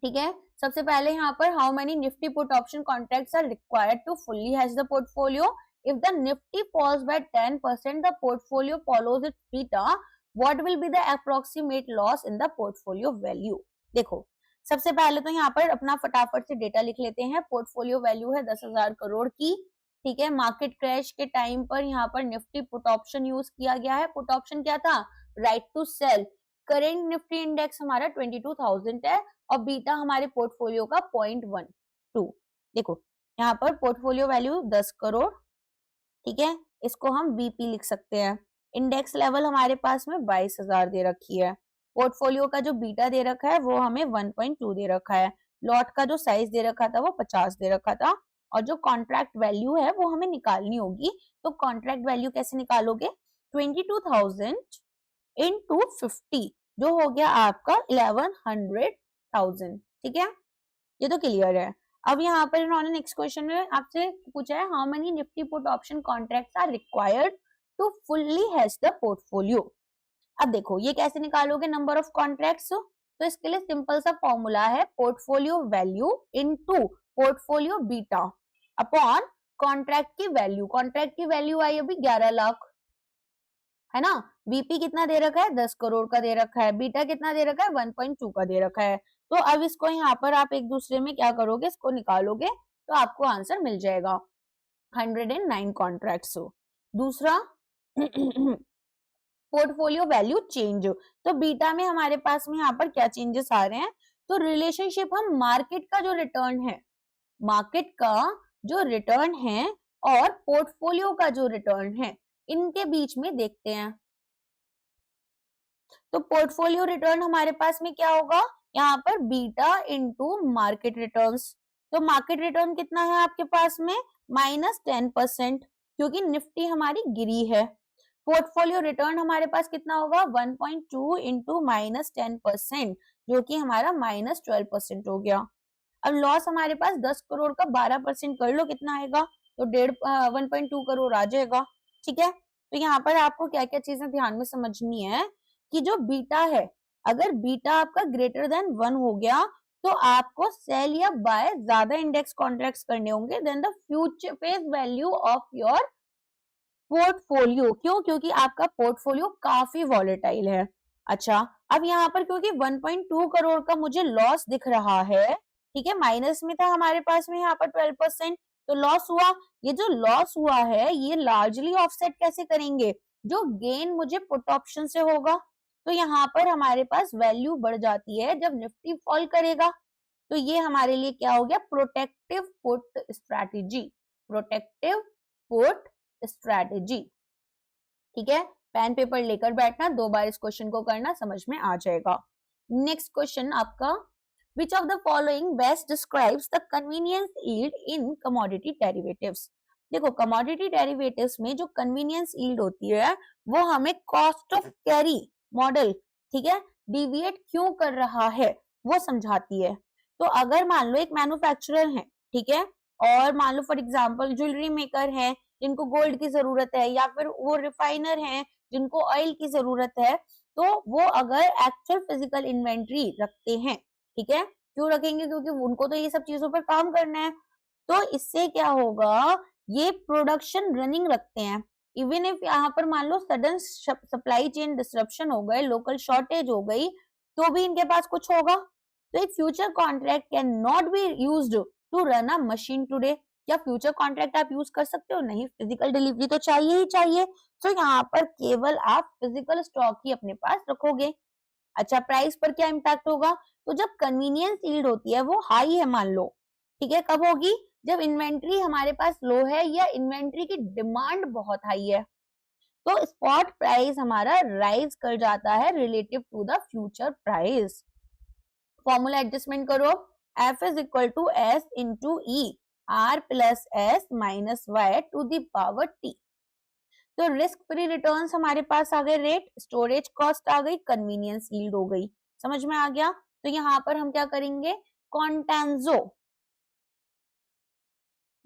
Speaker 1: ठीक है। सबसे पहले यहाँ पर how many Nifty put option contracts are required to fully hedge the portfolio. If the Nifty falls by 10%, the portfolio follows its beta. What will be the approximate loss in the portfolio value. देखो सबसे पहले तो यहाँ पर अपना फटाफट से data लिख लेते हैं। पोर्टफोलियो वैल्यू है 10,000 करोड़ की, ठीक है। मार्केट क्रैश के टाइम पर यहाँ पर निफ्टी पुट ऑप्शन यूज किया गया है। पुट ऑप्शन क्या था, right to sell. Current Nifty index हमारा 22,000 है और बीटा हमारे पोर्टफोलियो का 0.12। देखो यहाँ पर पोर्टफोलियो वैल्यू 10 करोड़, ठीक है, इसको हम बीपी लिख सकते हैं। इंडेक्स लेवल हमारे पास में 22,000 दे रखी है। पोर्टफोलियो का जो बीटा दे रखा है वो हमें 1.2 दे रखा है। लॉट का जो साइज दे रखा था वो 50 दे रखा था। और जो कॉन्ट्रैक्ट वैल्यू है वो हमें निकालनी होगी। तो कॉन्ट्रैक्ट वैल्यू कैसे निकालोगे, 22,000 into 50 जो हो गया आपका 1100,000, ठीक है। ये तो क्लियर है। अब यहाँ पर इन्होंने नेक्स्ट क्वेश्चन में आपसे पूछा है how many Nifty put option contracts are required to fully hedge the portfolio. अब देखो ये कैसे निकालोगे नंबर ऑफ कॉन्ट्रैक्ट्स। तो इसके लिए सिंपल सा फॉर्मूला है, portfolio value into portfolio beta upon contract की वैल्यू। कॉन्ट्रैक्ट की वैल्यू आई अभी 11 लाख, है ना। बीपी कितना दे रखा है, 10 करोड़ का दे रखा है। बीटा कितना दे रखा है, 1.2 का दे रखा है। तो अब इसको यहाँ पर आप एक दूसरे में क्या करोगे, इसको निकालोगे तो आपको आंसर मिल जाएगा 109 कॉन्ट्रैक्ट्स। दूसरा पोर्टफोलियो वैल्यू चेंज। तो बीटा में हमारे पास में यहाँ पर क्या चेंजेस आ रहे हैं, तो रिलेशनशिप हम मार्केट का जो रिटर्न है, मार्केट का जो रिटर्न है और पोर्टफोलियो का जो रिटर्न है, इनके बीच में देखते हैं। तो पोर्टफोलियो रिटर्न हमारे पास में क्या होगा, यहाँ पर बीटा इंटू मार्केट रिटर्न्स। तो मार्केट रिटर्न कितना है आपके पास में, -10%, क्योंकि निफ्टी हमारी गिरी है। पोर्टफोलियो रिटर्न हमारे पास कितना होगा, 1.2 इंटू -10%, जो कि हमारा -12% हो गया। अब लॉस हमारे पास 10 करोड़ का 12% कर लो कितना आएगा, तो 1.2 करोड़ आ जाएगा। ठीक है, तो यहाँ पर आपको क्या क्या चीजें ध्यान में समझनी है कि जो बीटा है, अगर बीटा आपका ग्रेटर देन 1 हो गया तो आपको सेल या बाय ज्यादा इंडेक्स कॉन्ट्रैक्ट्स करने होंगे then the future face value of your portfolio. क्यों, क्योंकि आपका पोर्टफोलियो काफी वॉलेटाइल है। अच्छा, अब यहाँ पर क्योंकि 1.2 करोड़ का मुझे लॉस दिख रहा है, ठीक है, माइनस में था हमारे पास में यहाँ पर 12%, तो लॉस हुआ। ये जो लॉस हुआ है ये लार्जली ऑफसेट कैसे करेंगे, जो गेन मुझे पुट ऑप्शन से होगा। तो यहाँ पर हमारे पास वैल्यू बढ़ जाती है जब निफ्टी फॉल करेगा। तो ये हमारे लिए क्या हो गया, protective put strategy, protective put strategy. ठीक है, पेन पेपर लेकर बैठना, 2 बार इस क्वेश्चन को करना, समझ में आ जाएगा। नेक्स्ट क्वेश्चन आपका, which of the following best describes the convenience yield in commodity derivatives। देखो, commodity derivatives में जो convenience yield होती है वो हमें cost of carry मॉडल, ठीक है, डिविएट क्यों कर रहा है वो समझाती है। तो अगर मान लो एक मैन्युफैक्चरर है, ठीक है, और मान लो फॉर एग्जांपल ज्वेलरी मेकर है जिनको गोल्ड की जरूरत है, या फिर वो रिफाइनर है जिनको ऑयल की जरूरत है, तो वो अगर एक्चुअल फिजिकल इन्वेंट्री रखते हैं, ठीक है, क्यों रखेंगे, क्योंकि उनको तो ये सब चीजों पर काम करना है। तो इससे क्या होगा, ये प्रोडक्शन रनिंग रखते हैं। इवन इफ यहाँ पर मान लो सडन सप्लाई चेन डिसरप्शन हो गए, लोकल शॉर्टेज हो गई, तो भी इनके पास कुछ होगा। तो एक future contract can not be used to run a machine today. क्या फ्यूचर कॉन्ट्रैक्ट आप यूज कर सकते हो, नहीं, फिजिकल डिलीवरी तो चाहिए ही चाहिए। तो यहाँ पर केवल आप फिजिकल स्टॉक ही अपने पास रखोगे। अच्छा, प्राइस पर क्या इम्पैक्ट होगा, तो जब कन्वीनियंस यील्ड होती है वो हाई है मान लो, ठीक है, कब होगी, जब इन्वेंट्री हमारे पास लो है या इन्वेंट्री की डिमांड बहुत हाई है, तो स्पॉट प्राइस हमारा राइज कर जाता है relative to the future price. Formula adjustment करो, F is equal to S into E, R plus S minus Y to the power T। तो रिस्क फ्री रिटर्न्स हमारे पास आ गए, रेट, स्टोरेज कॉस्ट आ गई, कन्वीनियंस यील्ड हो गई, समझ में आ गया। तो यहाँ पर हम क्या करेंगे, कॉन्टेंजो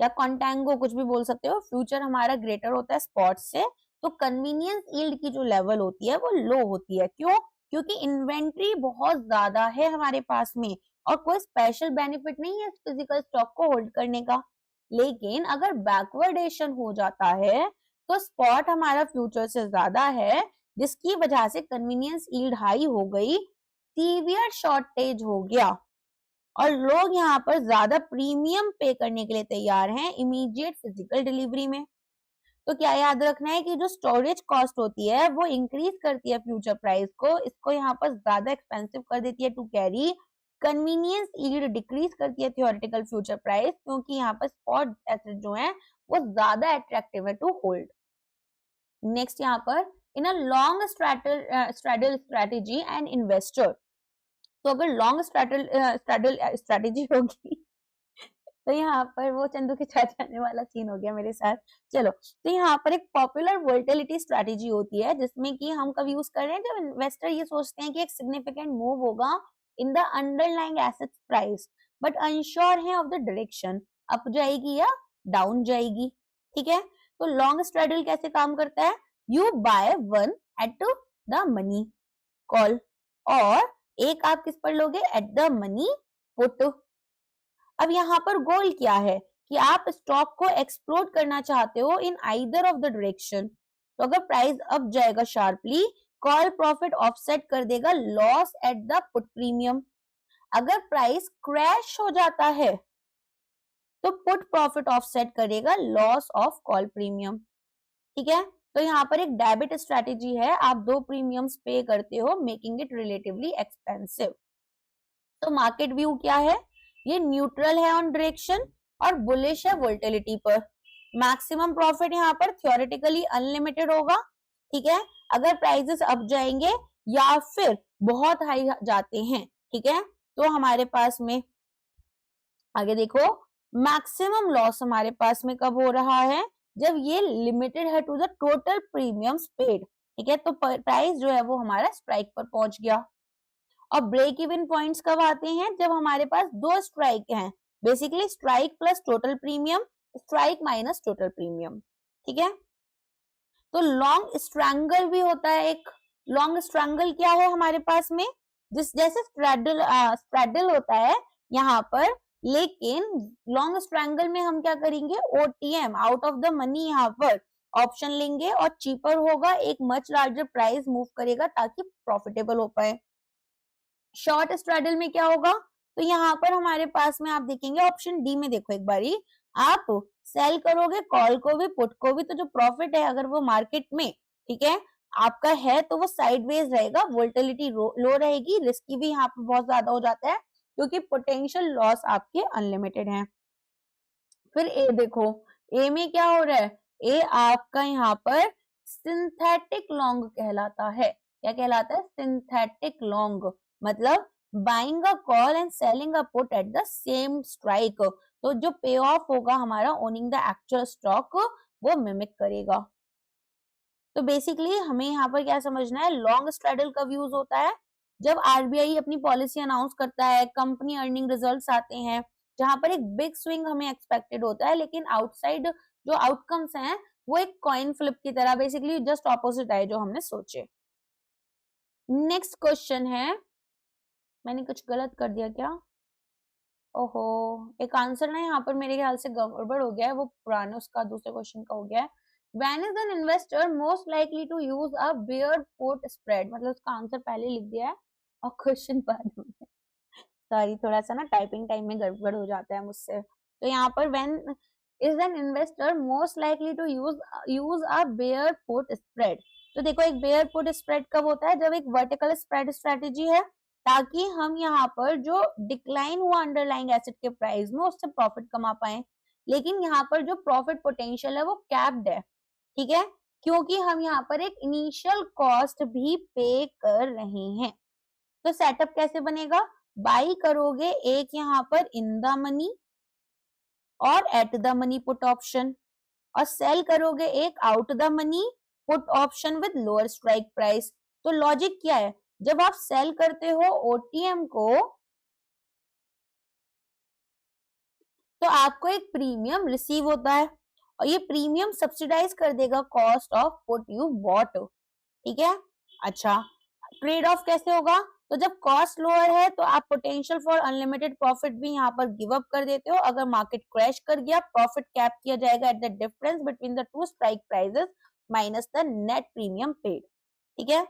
Speaker 1: या कॉन्टेंगो कुछ भी बोल सकते हो, फ्यूचर हमारा ग्रेटर होता है स्पॉट से, तो कन्वीनियंस यील्ड की जो लेवल होती है वो लो होती है। क्यों, क्योंकि इन्वेंट्री बहुत ज्यादा है हमारे पास में और कोई स्पेशल बेनिफिट नहीं है फिजिकल स्टॉक को होल्ड करने का। लेकिन अगर बैकवर्डेशन हो जाता है तो स्पॉट हमारा फ्यूचर से ज्यादा है, जिसकी वजह से कन्वीनियंस यील्ड हाई हो गई, सीवियर शॉर्टेज हो गया और लोग यहाँ पर ज्यादा प्रीमियम पे करने के लिए तैयार हैं इमीडिएट फिजिकल डिलीवरी में। तो क्या याद रखना है कि जो स्टोरेज कॉस्ट होती है वो इंक्रीज करती है फ्यूचर प्राइस को, इसको यहाँ पर ज्यादा एक्सपेंसिव कर देती है to carry. Convenience yield decrease करती है थ्योरेटिकल फ्यूचर प्राइस, क्योंकि यहाँ पर स्पॉट एसेट जो है वो ज्यादा अट्रैक्टिव है टू होल्ड। नेक्स्ट यहाँ पर, in a long straddle strategy and investor, तो अगर लॉन्ग स्ट्रैडल स्ट्रैटेजी होगी तो यहाँ पर वो चंदू के साथ जाने वाला सीन हो गया मेरे साथ। चलो, तो यहाँ पर एक पॉपुलर वोलेटिलिटी स्ट्रैटेजी होती है जिसमें कि हम कब यूज कर रहे हैं, जब इन्वेस्टर ये सोचते हैं कि एक सिग्निफिकेंट मूव होगा in the underlying assets price but unsure है ऑफ द डायरेक्शन, अप जाएगी या डाउन जाएगी। ठीक है, तो लॉन्ग स्ट्रैडल कैसे काम करता है, you by one at the money call और एक आप किस पर लोगे, एट द मनी पुट। अब यहाँ पर गोल क्या है कि आप स्टॉक को एक्सप्लोर करना चाहते हो in either of the direction. तो अगर प्राइस अप जाएगा शार्पली, कॉल प्रॉफिट ऑफसेट कर देगा loss at the put premium. अगर प्राइस क्रैश हो जाता है तो पुट प्रॉफिट ऑफसेट करेगा लॉस ऑफ कॉल प्रीमियम। ठीक है, तो यहाँ पर एक डेबिट स्ट्रैटेजी है, आप 2 प्रीमियम्स पे करते हो मेकिंग इट रिलेटिवली एक्सपेंसिव। तो मार्केट व्यू क्या है, ये न्यूट्रल है ऑन डायरेक्शन और बुलिश है वोलेटिलिटी पर। मैक्सिमम प्रॉफिट यहाँ पर थ्योरेटिकली अनलिमिटेड होगा। ठीक है, अगर प्राइसेस अप जाएंगे या फिर बहुत हाई जाते हैं, ठीक है, तो हमारे पास में आगे देखो मैक्सिमम लॉस हमारे पास में कब हो रहा है, जब ये लिमिटेड है to the total premiums paid, ठीक है, तो प्राइस जो है वो हमारा स्ट्राइक पर पहुंच गया। और ब्रेक इवन पॉइंट्स कब आते हैं, जब हमारे पास दो स्ट्राइक हैं, basically strike plus total premium, strike minus total premium, ठीक है। तो लॉन्ग स्ट्रैंगल भी होता है एक, लॉन्ग स्ट्रैंगल क्या है हमारे पास में, जिस जैसे स्ट्रैडल होता है यहाँ पर, लेकिन लॉन्ग स्ट्रैंगल में हम क्या करेंगे, OTM out of the money यहाँ पर ऑप्शन लेंगे और चीपर होगा, एक मच लार्जर प्राइस मूव करेगा ताकि प्रॉफिटेबल हो पाए। शॉर्ट स्ट्रैडल में क्या होगा, तो यहाँ पर हमारे पास में आप देखेंगे ऑप्शन डी में, देखो एक बारी, आप सेल करोगे कॉल को भी पुट को भी, तो जो प्रॉफिट है अगर वो मार्केट में, ठीक है, आपका है तो वो साइडवेज रहेगा, वोल्टिलिटी लो रहेगी, रिस्की भी यहाँ पर बहुत ज्यादा हो जाता है क्योंकि पोटेंशियल लॉस आपके अनलिमिटेड है। फिर ए देखो, ए में क्या हो रहा है, ए आपका यहाँ पर सिंथेटिक लॉन्ग कहलाता है। क्या कहलाता है, सिंथेटिक लॉन्ग, मतलब buying a call and selling a put at the same strike, तो जो पे ऑफ होगा हमारा ओनिंग द एक्चुअल स्टॉक वो मिमिक करेगा। तो बेसिकली हमें यहाँ पर क्या समझना है, लॉन्ग स्ट्रैडल कब यूज होता है, जब आरबीआई अपनी पॉलिसी अनाउंस करता है, कंपनी अर्निंग रिजल्ट्स आते हैं, जहां पर एक बिग स्विंग हमें एक्सपेक्टेड होता है, लेकिन आउटसाइड जो आउटकम्स हैं वो एक कॉइन फ्लिप की तरह बेसिकली जस्ट ऑपोजिट आए जो हमने सोचे। नेक्स्ट क्वेश्चन है, मैंने कुछ गलत कर दिया क्या, ओहो, एक आंसर ना यहाँ पर मेरे ख्याल से गड़बड़ हो गया है, वो पुराने उसका दूसरे क्वेश्चन का हो गया है। When is an investor most likely to use a bear put spread, मतलब उसका आंसर पहले लिख दिया है और क्वेश्चन बाद में, सॉरी थोड़ा सा ना टाइपिंग टाइम में गड़बड़ हो जाता है मुझसे। तो यहाँ पर when is an investor most likely to use a bear put spread, तो देखो एक bear put spread कब होता है, जब एक वर्टिकल स्प्रेड स्ट्रेटेजी है ताकि हम यहाँ पर जो डिक्लाइन हुआ अंडरलाइंग एसेट के प्राइस में उससे प्रॉफिट कमा पाए, लेकिन यहाँ पर जो प्रॉफिट पोटेंशियल है वो कैप्ड है, ठीक है, क्योंकि हम यहाँ पर एक इनिशियल कॉस्ट भी पे कर रहे हैं। तो सेटअप कैसे बनेगा, बाई करोगे एक यहाँ पर इन द मनी और at the money put option, और सेल करोगे एक out the money put option with lower strike price. तो लॉजिक क्या है, जब आप सेल करते हो ओटीएम को तो आपको एक प्रीमियम रिसीव होता है और ये प्रीमियम सब्सिडाइज कर देगा cost of put you bought, ठीक है। अच्छा, ट्रेड ऑफ कैसे होगा, तो जब कॉस्ट लोअर है तो आप पोटेंशियल फॉर अनलिमिटेड प्रॉफिट भी यहाँ पर गिव अप कर देते हो, अगर मार्केट क्रैश कर गया प्रॉफिट कैप किया जाएगा at the difference between the two strike prices minus the net premium paid, ठीक है।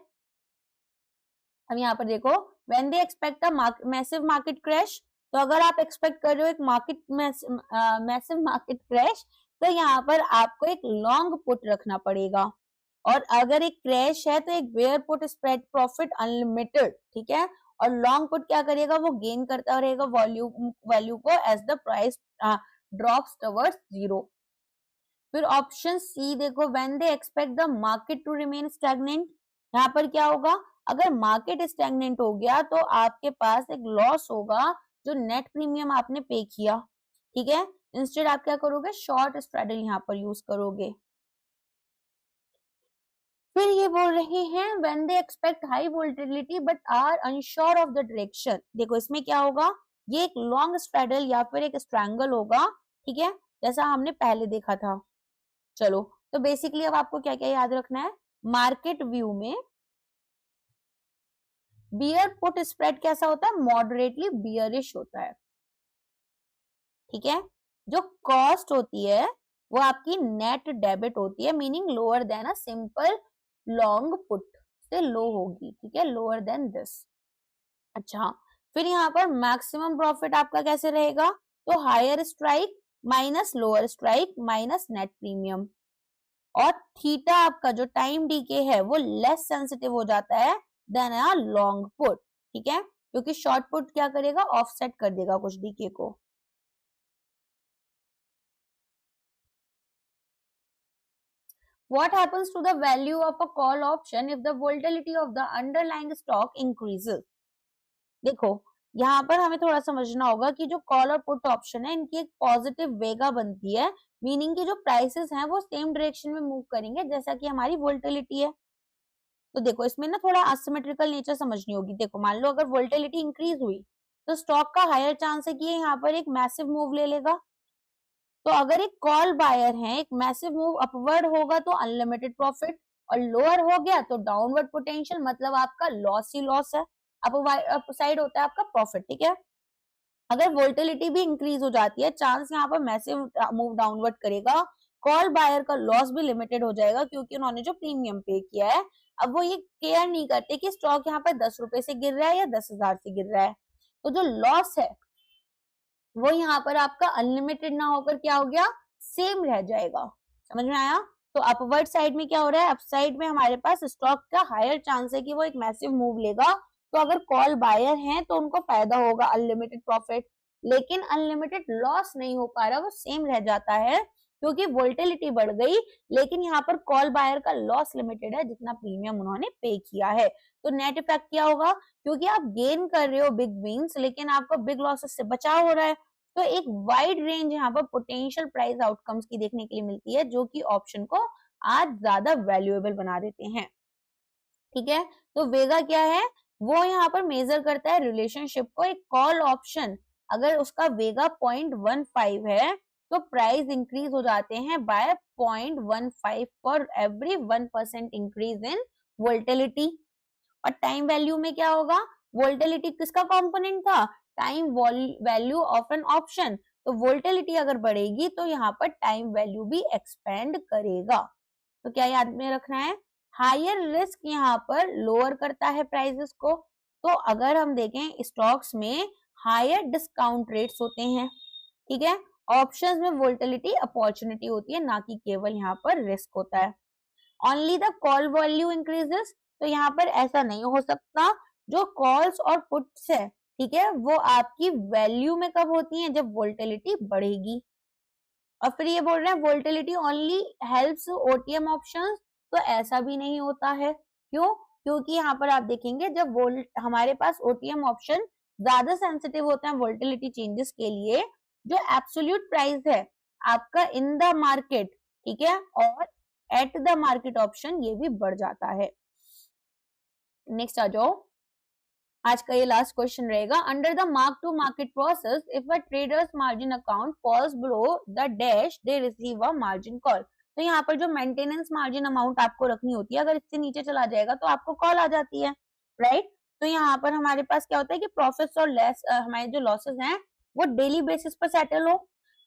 Speaker 1: अब यहाँ पर देखो when they expect a massive market crash, तो अगर आप एक्सपेक्ट कर रहे हो एक मैसिव मार्केट क्रैश, तो यहाँ पर आपको एक लॉन्ग पुट रखना पड़ेगा, और अगर एक क्रैश है तो एक bear put spread profit unlimited, ठीक है, और लॉन्ग पुट क्या करेगा, वो गेन करता रहेगा वैल्यू को as the price drops towards zero. फिर ऑप्शन सी देखो, when they expect the market to remain stagnant, यहाँ पर क्या होगा, अगर मार्केट स्टैग्नेंट हो गया तो आपके पास एक लॉस होगा जो नेट प्रीमियम आपने पे किया, ठीक है, इंस्टेड आप क्या करोगे, शॉर्ट स्ट्रैडल यहाँ पर यूज करोगे। फिर ये बोल रहे हैं when they expect high volatility but are unsure of the direction, देखो इसमें क्या होगा, ये एक लॉन्ग स्ट्रैडल या फिर एक स्ट्रैंगल होगा, ठीक है, जैसा हमने पहले देखा था। चलो, तो बेसिकली अब आपको क्या क्या याद रखना है, मार्केट व्यू में बियर पुट स्प्रेड कैसा होता है, मॉडरेटली बियरिश होता है, ठीक है, जो कॉस्ट होती है वो आपकी नेट डेबिट होती है, meaning lower than a simple long put से लो होगी, ठीक है, लोअर देन दिस। अच्छा, फिर यहाँ पर मैक्सिमम प्रॉफिट आपका कैसे रहेगा, तो higher strike minus lower strike minus net premium, और थीटा आपका जो टाइम डीके है वो लेस सेंसिटिव हो जाता है देन अ लॉन्ग पुट, ठीक है, क्योंकि शॉर्ट पुट क्या करेगा, ऑफसेट कर देगा कुछ डीके को। What happens to the value of a call option if the volatility of the underlying stock increases? देखो यहाँ पर हमें थोड़ा समझना होगा कि जो कॉल और पुट ऑप्शन है इनकी एक पॉजिटिव वेगा बनती है, मीनिंग की जो प्राइसेस हैं वो सेम डायरेक्शन में मूव करेंगे जैसा कि हमारी वोल्टिलिटी है। तो देखो इसमें ना थोड़ा असिमेट्रिकल नेचर समझनी होगी। देखो मान लो अगर वोल्टिलिटी इंक्रीज हुई तो स्टॉक का हायर चांस है कि ये यहाँ पर एक मैसिव मूव ले लेगा। तो अगर एक कॉल बायर है, एक मैसिव मूव अपवर्ड होगा तो अनलिमिटेड प्रॉफिट, और लोअर हो गया तो डाउनवर्ड पोटेंशियल, मतलब आपका लॉस ही लॉस है, अप साइड होता है आपका प्रॉफिट। ठीक है, अगर वोल्टिलिटी भी इंक्रीज हो जाती है, चांस यहाँ पर मैसिव मूव डाउनवर्ड करेगा, कॉल बायर का लॉस भी लिमिटेड हो जाएगा क्योंकि उन्होंने जो प्रीमियम पे किया है। अब वो ये केयर नहीं करते कि स्टॉक यहाँ पर 10 रुपए से गिर रहा है या 10,000 से गिर रहा है, तो जो लॉस है वो यहाँ पर आपका अनलिमिटेड ना होकर क्या हो गया, सेम रह जाएगा। समझ में आया? तो अपवर्ड साइड में क्या हो रहा है, अपसाइड में हमारे पास स्टॉक का हायर चांस है कि वो एक मैसिव मूव लेगा, तो अगर कॉल बायर हैं तो उनको फायदा होगा, अनलिमिटेड प्रॉफिट, लेकिन अनलिमिटेड लॉस नहीं हो पा रहा, वो सेम रह जाता है क्योंकि वोल्टिलिटी बढ़ गई, लेकिन यहाँ पर कॉल बायर का लॉस लिमिटेड है जितना प्रीमियम उन्होंने पे किया है। तो नेट इफेक्ट क्या होगा, क्योंकि आप गेन कर रहे हो बिग विंस लेकिन आपको बिग लॉसेस से बचाव हो रहा है, तो एक वाइड रेंज यहाँ पर पोटेंशियल प्राइस आउटकम्स की देखने के लिए मिलती है जो कि ऑप्शन को आज ज्यादा वैल्यूएबल बना देते हैं। ठीक है, तो वेगा क्या है, वो यहाँ पर मेजर करता है रिलेशनशिप को। एक कॉल ऑप्शन अगर उसका वेगा 0.15 है तो प्राइस इंक्रीज हो जाते हैं by 0.15 for every 1% increase in volatility. और टाइम वैल्यू में क्या होगा, वोल्टिलिटी किसका कंपोनेंट था, time value of an option, तो वोल्टिलिटी अगर बढ़ेगी तो यहाँ पर टाइम वैल्यू भी एक्सपेंड करेगा। तो क्या याद में रखना है, हायर रिस्क यहाँ पर लोअर करता है प्राइसेस को। तो अगर हम देखें स्टॉक्स में हायर डिस्काउंट रेट्स होते हैं, ठीक है, ऑप्शंस में वोल्टिलिटी अपॉर्चुनिटी होती है, ना कि केवल यहाँ पर रिस्क होता है। Only the call value increases, तो यहाँ पर ऐसा नहीं हो सकता, जो कॉल्स और पुट्स है, ठीक है, वो आपकी वैल्यू में कब होती हैं, जब वोल्टिलिटी बढ़ेगी। और फिर ये बोल रहे हैं वोल्टिलिटी ओनली हेल्प्स ओटीएम ऑप्शंस, तो ऐसा भी नहीं होता है। क्यों, क्योंकि यहाँ पर आप देखेंगे जब हमारे पास ओटीएम ऑप्शन ज्यादा सेंसिटिव होते हैं वोल्टिलिटी चेंजेस के लिए, जो एब्सोल्यूट प्राइस है आपका इन द मार्केट, ठीक है, और एट द मार्केट ऑप्शन ये भी बढ़ जाता है। नेक्स्ट आ जाओ, आज का ये लास्ट क्वेश्चन रहेगा, under the mark to market process if a trader's margin account falls below the dash they receive a margin call. तो यहाँ पर जो मेंटेनेंस मार्जिन अमाउंट आपको रखनी होती है, अगर इससे नीचे चला जाएगा तो आपको कॉल आ जाती है, राइट। तो यहाँ पर हमारे पास क्या होता है कि प्रॉफिट्स और लेस हमारे जो लॉसेस हैं वो डेली बेसिस पर सेटल हो।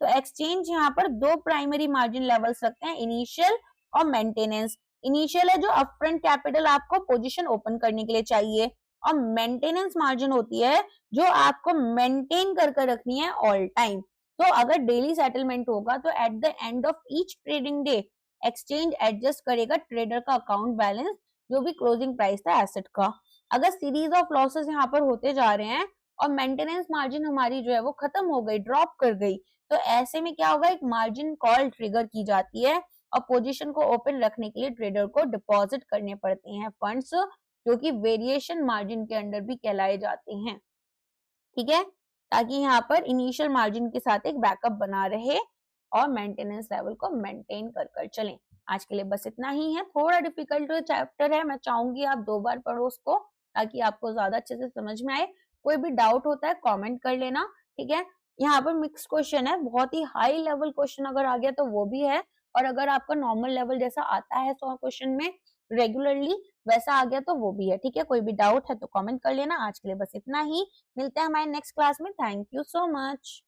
Speaker 1: तो एक्सचेंज यहाँ पर दो प्राइमरी मार्जिन लेवल्स रखते हैं, इनिशियल और मेंटेनेंस। इनिशियल है जो अपफ्रंट कैपिटल आपको पोजीशन ओपन करने के लिए चाहिए, और मेंटेनेंस मार्जिन होती है जो आपको मेंटेन कर रखनी है ऑल टाइम। तो अगर डेली सेटलमेंट होगा तो eight the end of each trading day exchange adjust करेगा ट्रेडर का अकाउंट बैलेंस, जो भी क्लोजिंग प्राइस था एसेट का। अगर सीरीज ऑफ लॉसेस यहाँ पर होते जा रहे हैं और मेंटेनेंस मार्जिन हमारी जो है वो खत्म हो गई, ड्रॉप कर गई, तो ऐसे में क्या होगा, एक मार्जिन कॉल ट्रिगर की जाती है और पोजीशन को ओपन रखने के लिए ट्रेडर को डिपॉजिट करने पड़ते हैं फंड्स, जो कि वेरिएशन मार्जिन के अंडर भी कहलाए जाते हैं। ठीक है, ताकि यहाँ पर इनिशियल मार्जिन के साथ एक बैकअप बना रहे और मेंटेनेंस लेवल को मेंटेन कर चलें। आज के लिए बस इतना ही है, थोड़ा डिफिकल्ट चैप्टर है, मैं चाहूंगी आप 2 बार पढ़ो उसको ताकि आपको ज्यादा अच्छे से समझ में आए। कोई भी डाउट होता है कमेंट कर लेना, ठीक है। यहाँ पर मिक्स क्वेश्चन है, बहुत ही हाई लेवल क्वेश्चन अगर आ गया तो वो भी है, और अगर आपका नॉर्मल लेवल जैसा आता है 100 क्वेश्चन में रेगुलरली वैसा आ गया तो वो भी है, ठीक है। कोई भी डाउट है तो कमेंट कर लेना। आज के लिए बस इतना ही, मिलते हैं हमारे नेक्स्ट क्लास में। Thank you so much.